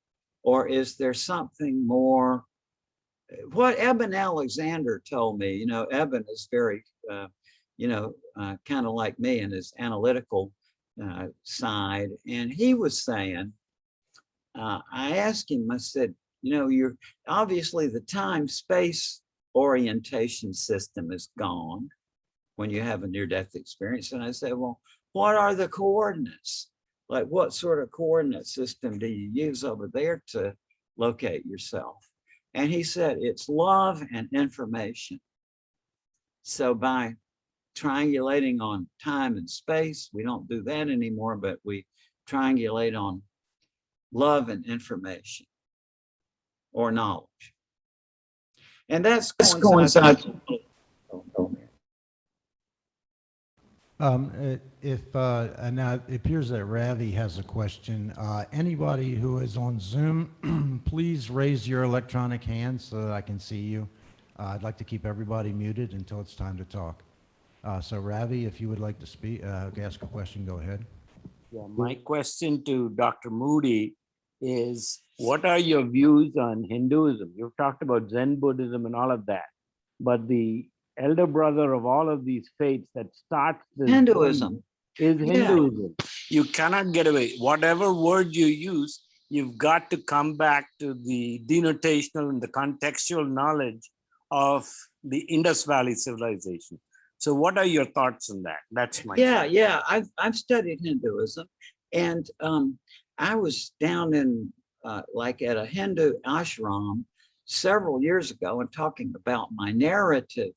Or is there something more? What Eben Alexander told me, you know, Eben is very, kind of like me in his analytical side. And he was saying, I asked him, I said, you know, you're obviously the time-space orientation system is gone when you have a near-death experience. And I said, well, what are the coordinates? Like, what sort of coordinate system do you use over there to locate yourself? And he said, it's love and information. So by triangulating on time and space, we don't do that anymore, but we triangulate on love and information or knowledge. And that's coincides. Now it appears that Ravi has a question. Anybody who is on Zoom, please raise your electronic hand so that I can see you. I'd like to keep everybody muted until it's time to talk. So Ravi, if you would like to speak, ask a question, go ahead. Yeah, my question to Dr. Moody is, what are your views on Hinduism? You've talked about Zen Buddhism and all of that, but the elder brother of all of these faiths that starts this Hinduism is Hinduism. You cannot get away. Whatever word you use, you've got to come back to the denotational and the contextual knowledge of the Indus Valley civilization. So what are your thoughts on that? That's my question. Yeah. I've studied Hinduism, and I was down in like at a Hindu ashram several years ago and talking about my narrative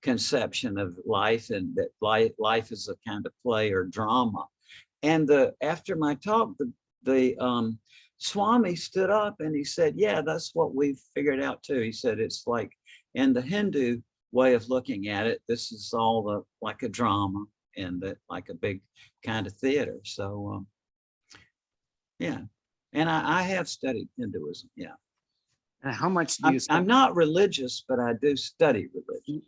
conception of life, and that life is a kind of play or drama. And after my talk, the Swami stood up and he said, yeah, that's what we've figured out too. He said, it's like in the Hindu way of looking at it, this is all like a drama and like a big kind of theater. So yeah, and I have studied Hinduism, yeah. And how much do you study? I'm not religious, but I do study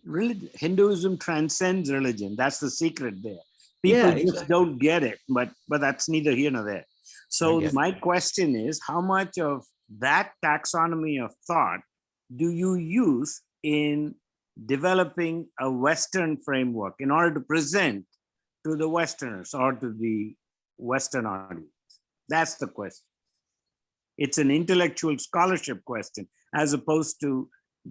religion. Hinduism transcends religion. That's the secret there. People just don't get it, but that's neither here nor there. So my question is, how much of that taxonomy of thought do you use in developing a Western framework in order to present to the Westerners or to the Western audience? That's the question. It's an intellectual scholarship question, as opposed to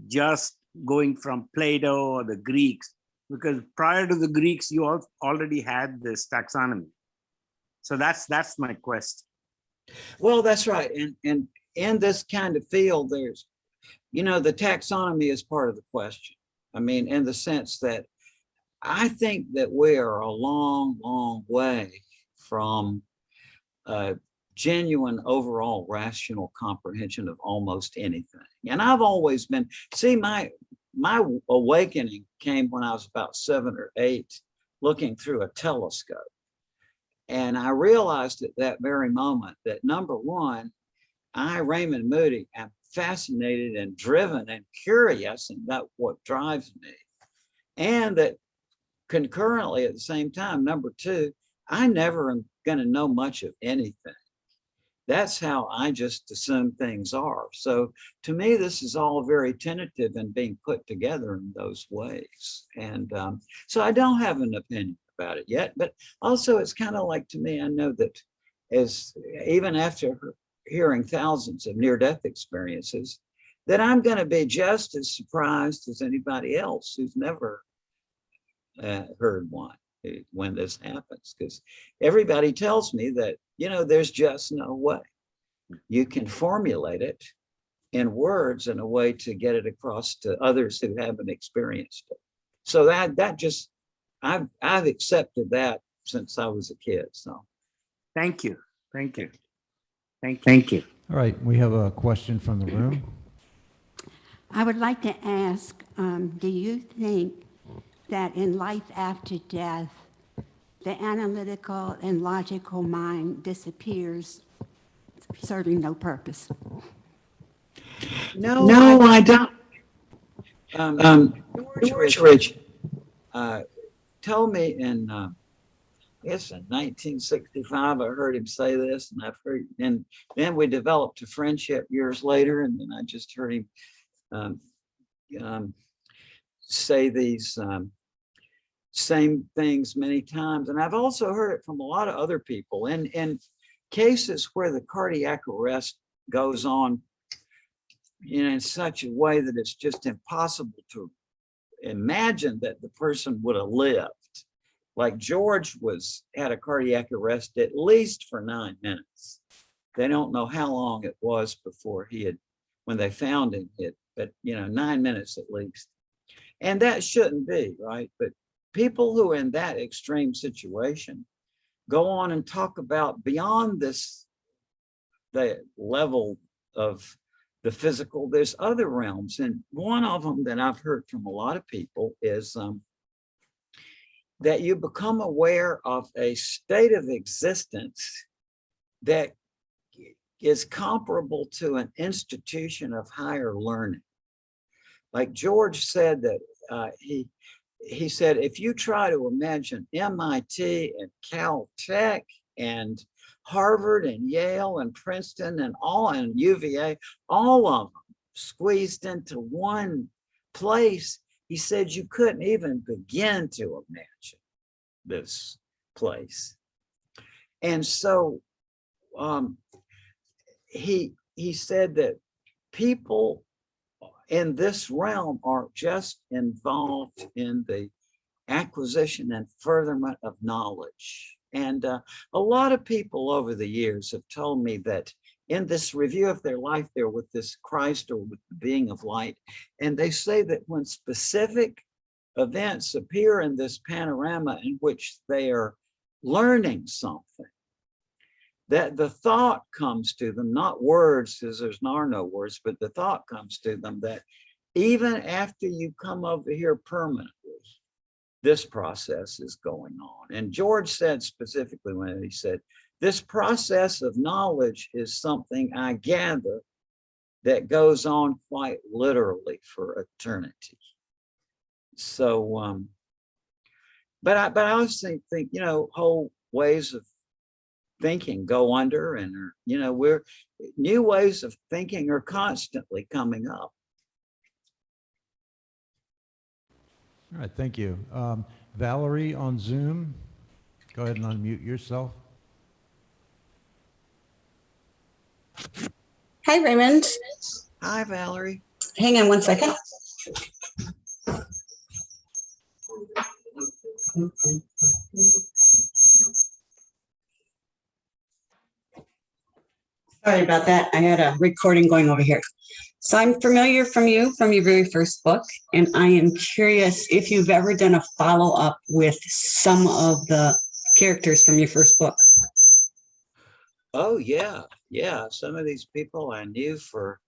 just going from Plato or the Greeks, because prior to the Greeks, you already had this taxonomy. So that's my question. Well, that's right. And in this kind of field, there's, the taxonomy is part of the question. I mean, in the sense that I think that we are a long, long way from genuine overall rational comprehension of almost anything. And I've always been, see, my awakening came when I was about 7 or 8, looking through a telescope. And I realized at that very moment that, number one, I, Raymond Moody, am fascinated and driven and curious, and that's what drives me. And that concurrently at the same time, number two, I never am going to know much of anything. That's how I just assume things are. So to me, this is all very tentative and being put together in those ways. And so I don't have an opinion about it yet, but also it's kind of like, to me, I know that as even after hearing thousands of near-death experiences, that I'm going to be just as surprised as anybody else who's never heard one when this happens, because everybody tells me that, you know, there's just no way you can formulate it in words in a way to get it across to others who haven't experienced it. So that just, I've accepted that since I was a kid. So thank you. Thank you. Thank you. All right, we have a question from the room. I would like to ask, do you think that in life after death, the analytical and logical mind disappears, serving no purpose? No, I don't. George Ritchie told me in, I guess in 1965, I heard him say this, and I've heard, and then we developed a friendship years later, and then I just heard him say these same things many times. And I've also heard it from a lot of other people. And in cases where the cardiac arrest goes on in such a way that it's just impossible to imagine that the person would have lived. Like George had a cardiac arrest at least for 9 minutes. They don't know how long it was before when they found him, but 9 minutes at least. And that shouldn't be, right? But people who are in that extreme situation go on and talk about beyond the level of the physical, there's other realms. And one of them that I've heard from a lot of people is that you become aware of a state of existence that is comparable to an institution of higher learning. Like George said that he said, if you try to imagine MIT and Caltech and Harvard and Yale and Princeton and UVA, all of them squeezed into one place, he said you couldn't even begin to imagine this place. And so he said that people in this realm are just involved in the acquisition and furtherment of knowledge. And a lot of people over the years have told me that in this review of their life, they're with this Christ or with the being of light. And they say that when specific events appear in this panorama in which they are learning something, that the thought comes to them, not words, because there are no words, but the thought comes to them that even after you come over here permanently, this process is going on. And George said specifically when he said, this process of knowledge is something I gather that goes on quite literally for eternity. So, but I also think, whole ways of thinking go under, and new ways of thinking are constantly coming up. All right, thank you. Valerie on Zoom, go ahead and unmute yourself. Hi, Raymond. Hi, Valerie. Hang on one second. Sorry about that. I had a recording going over here. So I'm familiar from your very first book, and I am curious if you've ever done a follow-up with some of the characters from your first book. Oh yeah, yeah. Some of these people I knew for,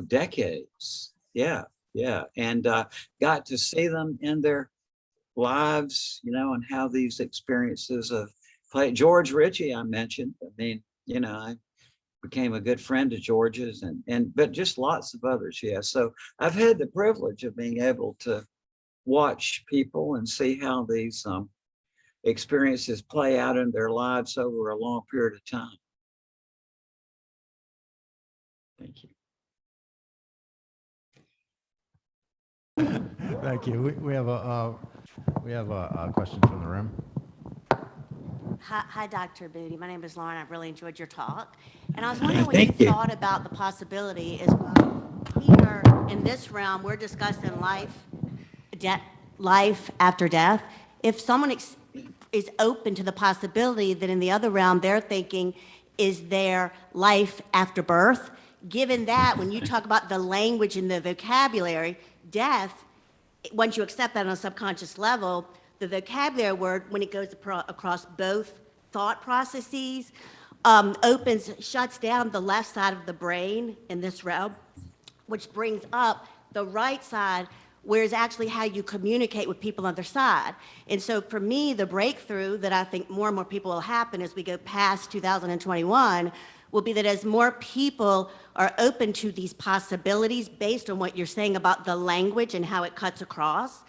decades. Yeah, yeah. And got to see them in their lives, and how these experiences of play. George Ritchie, I mentioned. I mean, I became a good friend of George's but just lots of others. Yeah. So I've had the privilege of being able to watch people and see how these experiences play out in their lives over a long period of time. Thank you. Thank you. We have a question from the room. Hi, Dr. Moody. My name is Lauren. I've really enjoyed your talk. And I was wondering what you thought about the possibility as well. Here in this realm, we're discussing life after death. If someone is open to the possibility that in the other realm, they're thinking, is there life after birth? Given that, when you talk about the language and the vocabulary, death, once you accept that on a subconscious level, the vocabulary word, when it goes across both thought processes, shuts down the left side of the brain in this realm, which brings up the right side, where it's actually how you communicate with people on the other side. And so for me, the breakthrough that I think more and more people will happen as we go past 2021 will be that as more people are open to these possibilities based on what you're saying about the language and how it cuts across,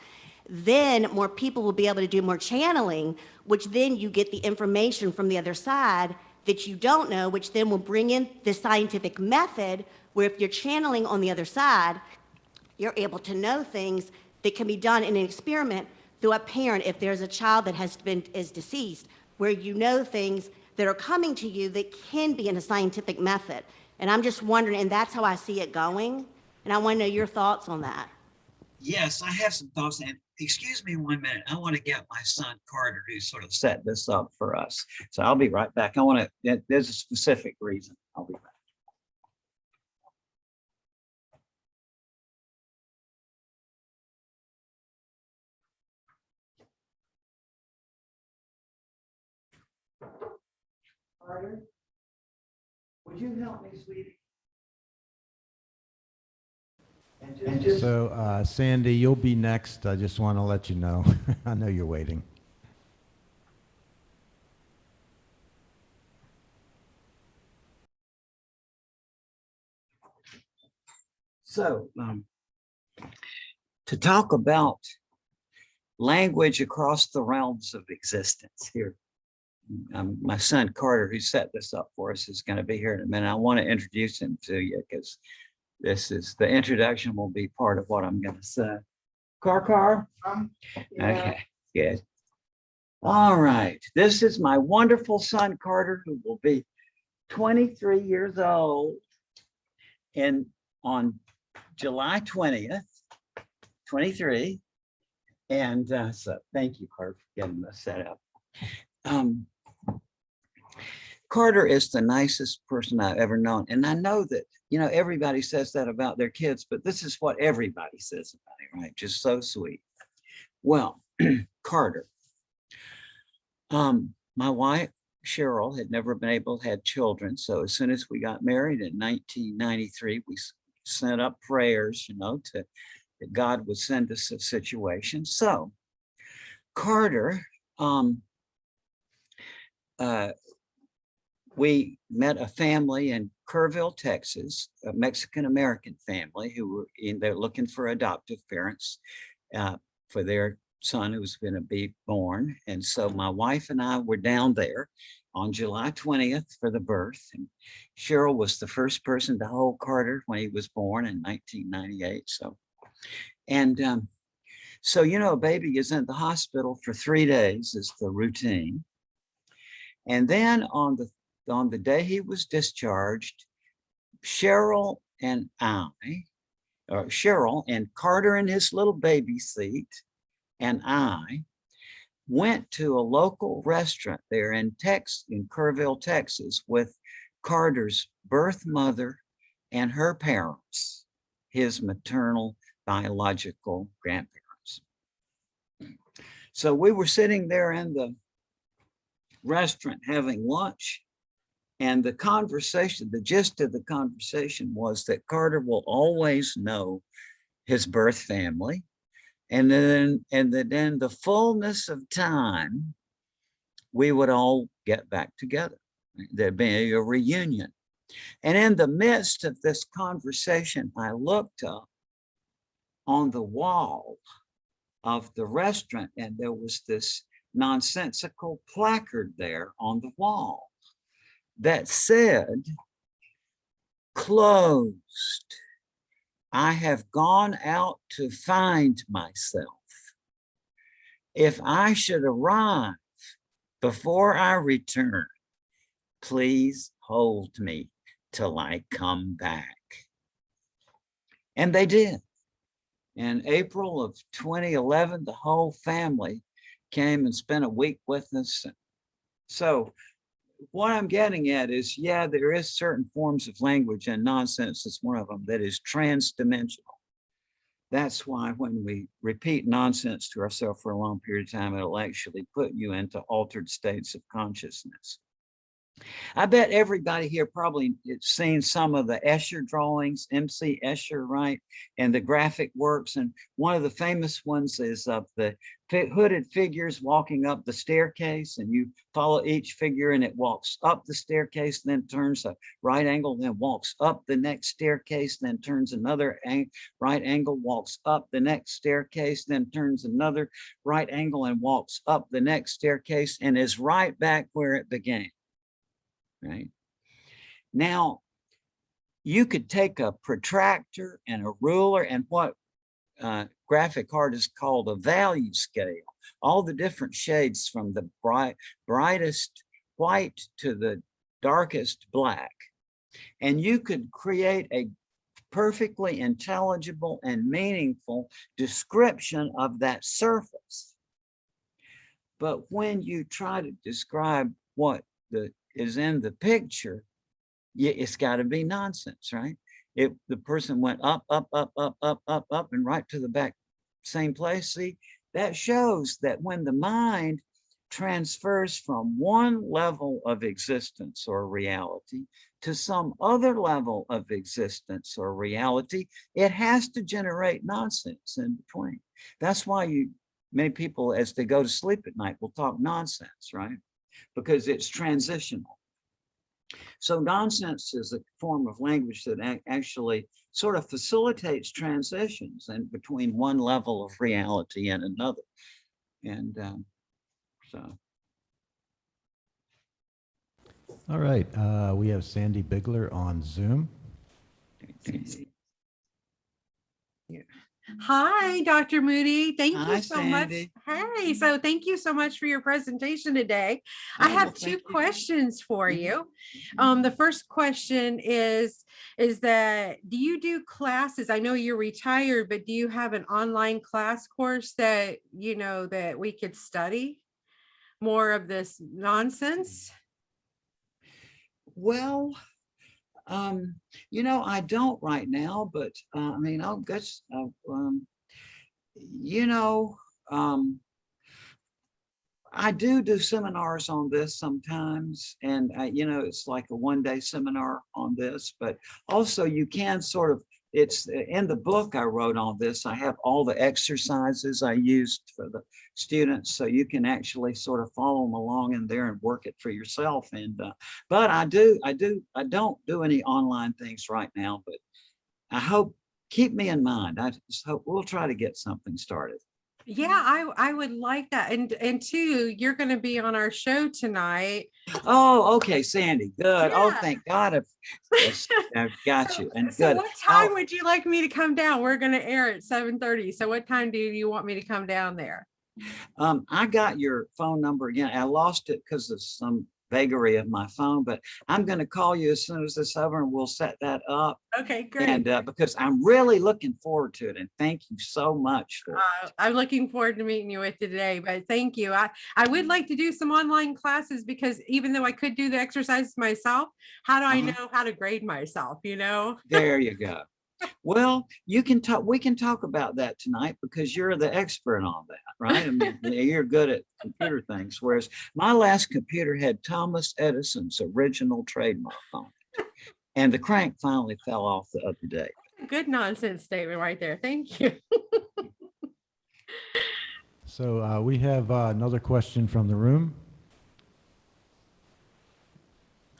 then more people will be able to do more channeling, which then you get the information from the other side that you don't know, which then will bring in the scientific method, where if you're channeling on the other side, you're able to know things that can be done in an experiment through a parent if there's a child that is deceased, where you know things that are coming to you that can be in a scientific method. And I'm just wondering, and that's how I see it going, and I want to know your thoughts on that. Yes, I have some thoughts. And excuse me 1 minute. I want to get my son Carter, who sort of set this up for us. So I'll be right back. There's a specific reason. I'll be back. Carter, would you help me, sweetie? So, Sandy, you'll be next. I just want to let you know. I know you're waiting. So, to talk about language across the realms of existence here, my son Carter, who set this up for us, is going to be here in a minute. I want to introduce him to you because the introduction will be part of what I'm going to say. Car? Yeah. Okay, good. All right. This is my wonderful son Carter, who will be 23 years old on July 20th, 23. And so thank you, Carter, for getting this set up. Carter is the nicest person I've ever known. And I know that, everybody says that about their kids, but this is what everybody says about him, right? Just so sweet. Well, Carter, my wife, Cheryl, had never been able to have children. So as soon as we got married in 1993, we sent up prayers, that God would send us a situation. So Carter, we met a family in Kerrville, Texas, a Mexican-American family who they're looking for adoptive parents for their son who was going to be born. And so my wife and I were down there on July 20th for the birth. And Cheryl was the first person to hold Carter when he was born in 1998. So a baby is in the hospital for 3 days is the routine. And then on the day he was discharged, Cheryl and Carter in his little baby seat, and I went to a local restaurant there in Kerrville, Texas, with Carter's birth mother and her parents, his maternal biological grandparents. So we were sitting there in the restaurant having lunch, and the conversation, the gist of the conversation was that Carter will always know his birth family, and then in the fullness of time, we would all get back together. There'd be a reunion. And in the midst of this conversation, I looked up on the wall of the restaurant, and there was this nonsensical placard there on the wall that said, "Closed. I have gone out to find myself. If I should arrive before I return, please hold me till I come back." And they did. In April of 2011, the whole family came and spent a week with us. So what I'm getting at is, yeah, there is certain forms of language, and nonsense is one of them, that is transdimensional. That's why when we repeat nonsense to ourselves for a long period of time, it'll actually put you into altered states of consciousness. I bet everybody here probably seen some of the Escher drawings, MC Escher, right? And the graphic works. And one of the famous ones is of the hooded figures walking up the staircase, and you follow each figure and it walks up the staircase, then turns a right angle, then walks up the next staircase, then turns another right angle, walks up the next staircase, then turns another right angle and walks up the next staircase, and is right back where it began. Right now, you could take a protractor and a ruler and what graphic artists called a value scale, all the different shades from the brightest white to the darkest black, and you could create a perfectly intelligible and meaningful description of that surface. But when you try to describe what is in the picture, it's got to be nonsense, right? If the person went up, up, up, up, up, up, up, and right to the back, same place. See, that shows that when the mind transfers from one level of existence or reality to some other level of existence or reality, it has to generate nonsense in between. That's why many people, as they go to sleep at night, will talk nonsense, right? Because it's transitional. So nonsense is a form of language that actually sort of facilitates transitions and between one level of reality and another. And so. All right, we have Sandy Bigler on Zoom. Hi, Dr. Moody. Thank you so Sandy. much. Hey, so thank you so much for your presentation today. I have two questions for you. The first question is that, do you do classes? I know you're retired, but do you have an online class course that, that we could study more of this nonsense? Well, I don't right now, but I mean, I'll guess, I do seminars on this sometimes, and it's like a one-day seminar on this, but also you can sort of, it's in the book I wrote on this, I have all the exercises I used for the students, so you can actually sort of follow them along in there and work it for yourself. And but I don't do any online things right now, but I hope, keep me in mind. I just hope we'll try to get something started. Yeah, I would like that. And two, you're going to be on our show tonight. Oh, okay, Sandy. Good. Yeah. Oh, thank God. I've got you. And so good. What time would you like me to come down? We're going to air at 7:30. So what time do you want me to come down there? I got your phone number again. I lost it because of some vagary of my phone, but I'm going to call you as soon as this is over and we'll set that up. Okay, great. And because I'm really looking forward to it. And thank you so much for it. I'm looking forward to meeting you with you today, but thank you. I would like to do some online classes because even though I could do the exercises myself, how do I know how to grade myself, you know? There you go. Well, you can talk, we can talk about that tonight because you're the expert on that, right? I mean, you're good at computer things, whereas my last computer had Thomas Edison's original trademark on it. And the crank finally fell off the other day. Good nonsense statement right there. Thank you. So we have another question from the room.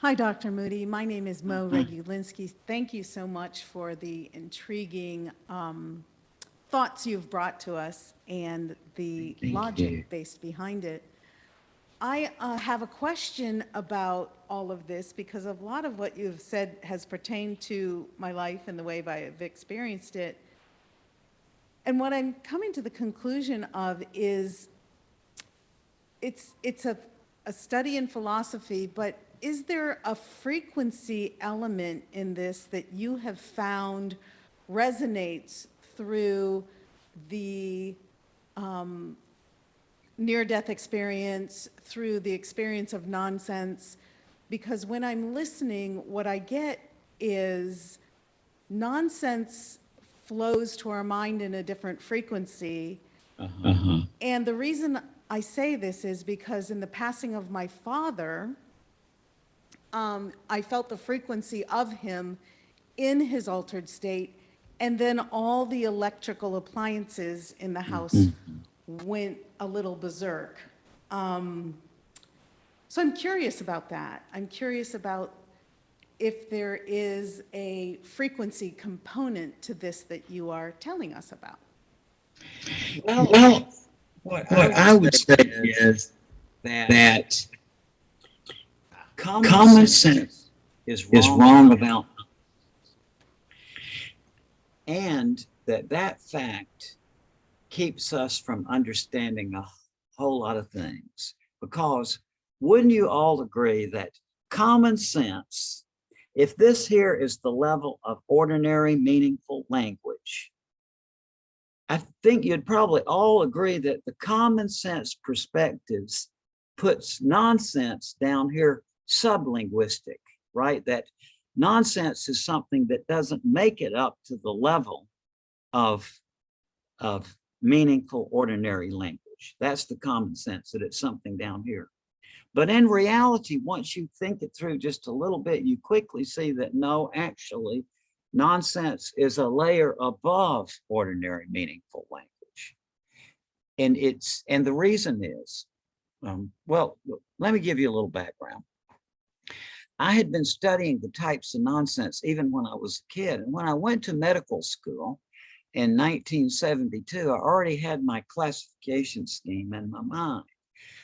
Hi, Dr. Moody. My name is Mo Regulinski. Thank you so much for the intriguing thoughts you've brought to us and the logic based behind it. I have a question about all of this because a lot of what you've said has pertained to my life and the way I've experienced it. And what I'm coming to the conclusion of is it's a study in philosophy, but is there a frequency element in this that you have found resonates through the near-death experience, through the experience of nonsense? Because when I'm listening, what I get is nonsense flows to our mind in a different frequency. And the reason I say this is because in the passing of my father, I felt the frequency of him in his altered state, and then all the electrical appliances in the house went a little berserk. So I'm curious about that. I'm curious about if there is a frequency component to this that you are telling us about. Well, what I would say is that common sense is wrong about, and that fact keeps us from understanding a whole lot of things. Because wouldn't you all agree that common sense, if this here is the level of ordinary meaningful language, I think you'd probably all agree that the common sense perspectives puts nonsense down here sublinguistic, right? That nonsense is something that doesn't make it up to the level of meaningful ordinary language. That's the common sense, that it's something down here. But in reality, once you think it through just a little bit, you quickly see that no, actually, nonsense is a layer above ordinary meaningful language. And the reason is, well, let me give you a little background. I had been studying the types of nonsense even when I was a kid. And when I went to medical school in 1972, I already had my classification scheme in my mind.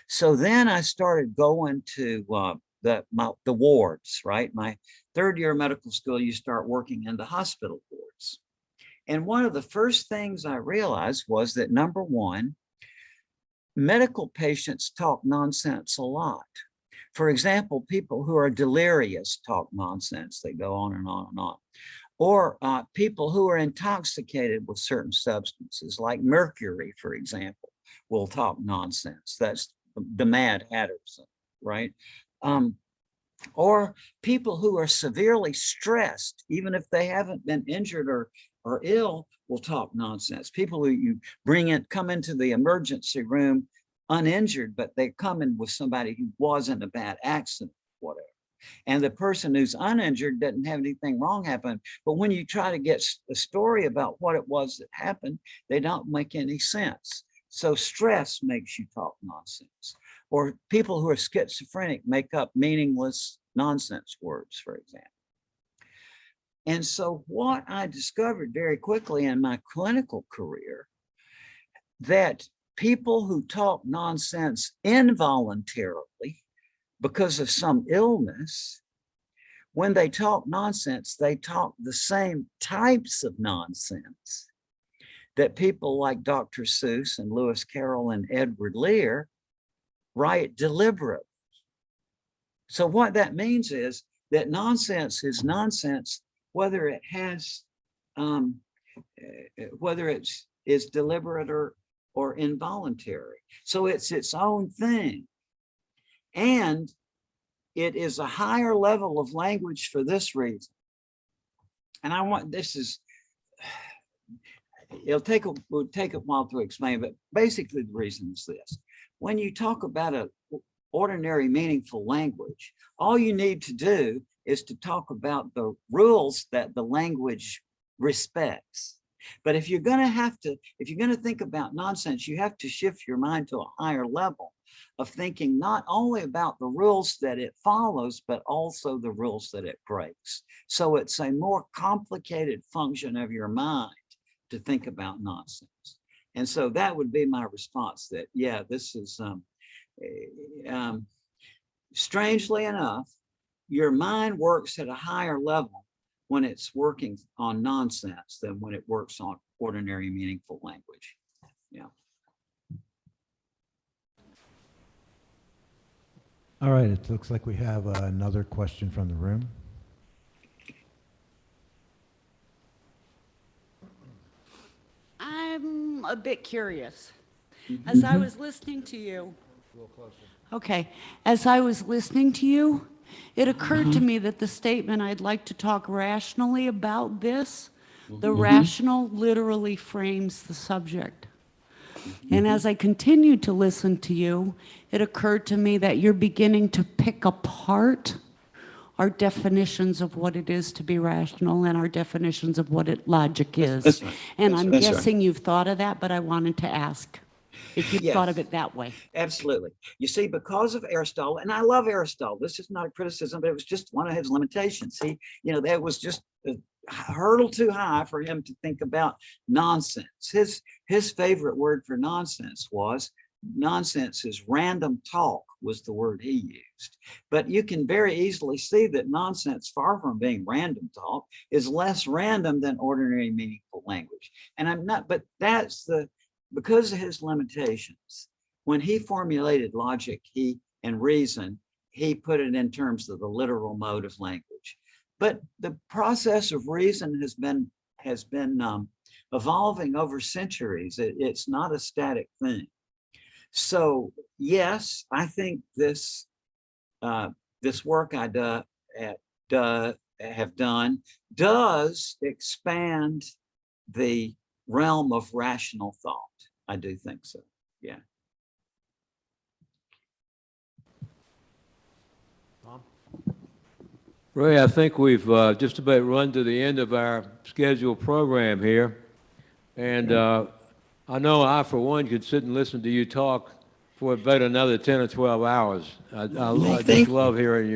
So then I started going to the wards, right? My third year of medical school, you start working in the hospital wards. And one of the first things I realized was that, number one, medical patients talk nonsense a lot. For example, people who are delirious talk nonsense. They go on and on and on. Or people who are intoxicated with certain substances, like mercury, for example, will talk nonsense. That's the Mad Hatters, right? Or people who are severely stressed, even if they haven't been injured or ill, will talk nonsense. People who you bring in, come into the emergency room uninjured, but they come in with somebody who was in a bad accident, whatever. And the person who's uninjured doesn't have anything wrong happen. But when you try to get a story about what it was that happened, they don't make any sense. So stress makes you talk nonsense. Or people who are schizophrenic make up meaningless nonsense words, for example. And so what I discovered very quickly in my clinical career, that people who talk nonsense involuntarily because of some illness, when they talk nonsense, they talk the same types of nonsense that people like Dr. Seuss and Lewis Carroll and Edward Lear write deliberately. So what that means is that nonsense is nonsense, whether it has, whether it's deliberate or involuntary. So it's its own thing. And it is a higher level of language for this reason. And I want, this is, it'll take a while to explain, but basically the reason is this. When you talk about a ordinary meaningful language, all you need to do is to talk about the rules that the language respects. But if you're going to think about nonsense, you have to shift your mind to a higher level of thinking not only about the rules that it follows, but also the rules that it breaks. So it's a more complicated function of your mind to think about nonsense. And so that would be my response, that, yeah, this is, strangely enough, your mind works at a higher level when it's working on nonsense than when it works on ordinary meaningful language. Yeah. All right, it looks like we have another question from the room. I'm a bit curious. As I was listening to you, okay, as I was listening to you, it occurred to me that the statement, I'd like to talk rationally about this, the rational literally frames the subject. And as I continued to listen to you, it occurred to me that you're beginning to pick apart our definitions of what it is to be rational and our definitions of what logic is. That's right. And I'm That's guessing right. you've thought of that, but I wanted to ask if you've Yes. thought of it that way. Absolutely. You see, because of Aristotle, and I love Aristotle, this is not a criticism, but it was just one of his limitations. That was just a hurdle too high for him to think about nonsense. His favorite word for nonsense is random talk, was the word he used. But you can very easily see that nonsense, far from being random talk, is less random than ordinary meaningful language. And I'm not, but because of his limitations, when he formulated logic and reason, he put it in terms of the literal mode of language. But the process of reason has been evolving over centuries. It's not a static thing. So yes, I think this work I have done does expand the realm of rational thought. I do think so. Yeah. Ray, I think we've just about run to the end of our scheduled program here. And I know I, for one, could sit and listen to you talk for about another 10 or 12 hours. I just love hearing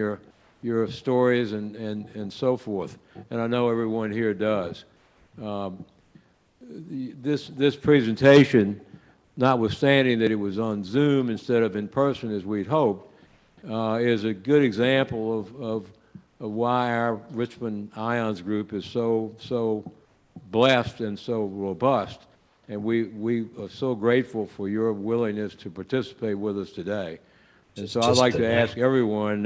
your stories and so forth. And I know everyone here does. This presentation, notwithstanding that it was on Zoom instead of in person as we'd hoped, is a good example of why our Richmond Ions group is so blessed and so robust. And we are so grateful for your willingness to participate with us today. And so I'd like to ask everyone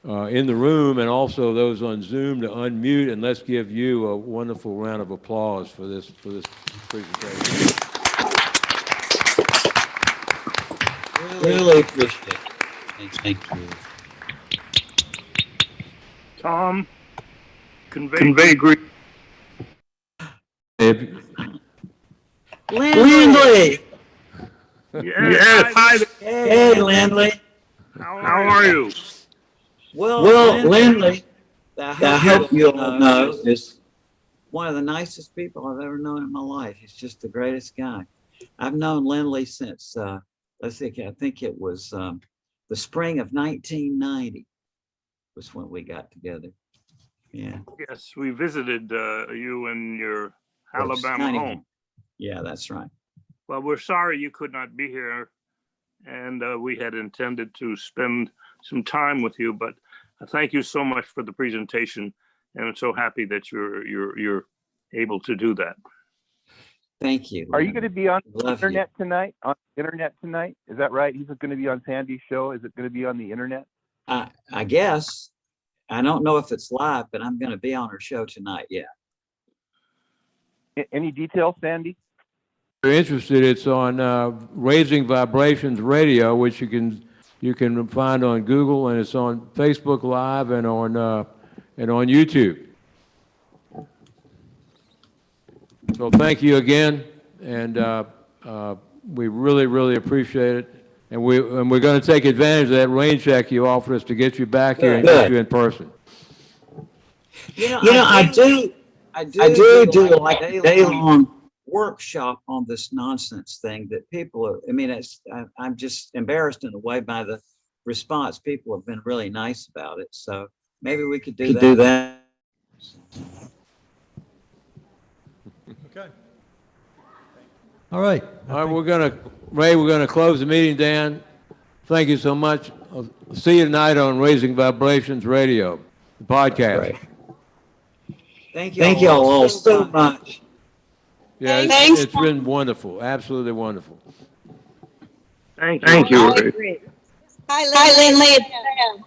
in the room and also those on Zoom to unmute, and let's give you a wonderful round of applause for this presentation. Really appreciate it. Thank you. Tom, convey greet. Lindley. Yes, hi. Hey, Lindley. How are you? Well, Lindley, I hope you'll know, is one of the nicest people I've ever known in my life. He's just the greatest guy. I've known Lindley since, I think it was the spring of 1990 was when we got together. Yeah. Yes, we visited you in your Alabama home. Yeah, that's right. Well, we're sorry you could not be here, and we had intended to spend some time with you, but thank you so much for the presentation, and I'm so happy that you're able to do that. Thank you. Are you going to be on the internet tonight? On the internet tonight? Is that right? He's going to be on Sandy's show. Is it going to be on the internet? I guess. I don't know if it's live, but I'm going to be on her show tonight. Yeah. Any details, Sandy? If you're interested, it's on Raising Vibrations Radio, which you can find on Google, and it's on Facebook Live and on YouTube. So thank you again, and we really appreciate it. And we're going to take advantage of that rain check you offered us to get you back here and get you in person. You know, I do like a day-long workshop on this nonsense thing that people are, I mean, I'm just embarrassed in a way by the response. People have been really nice about it. So maybe we could do that. Okay. All right. All right, Ray, we're gonna close the meeting, Dan. Thank you so much. I'll see you tonight on Raising Vibrations Radio, the podcast. Right. Thank you all so much. Yeah, it's been wonderful, absolutely wonderful. Thank you. Hi, Lindley. It's Sam.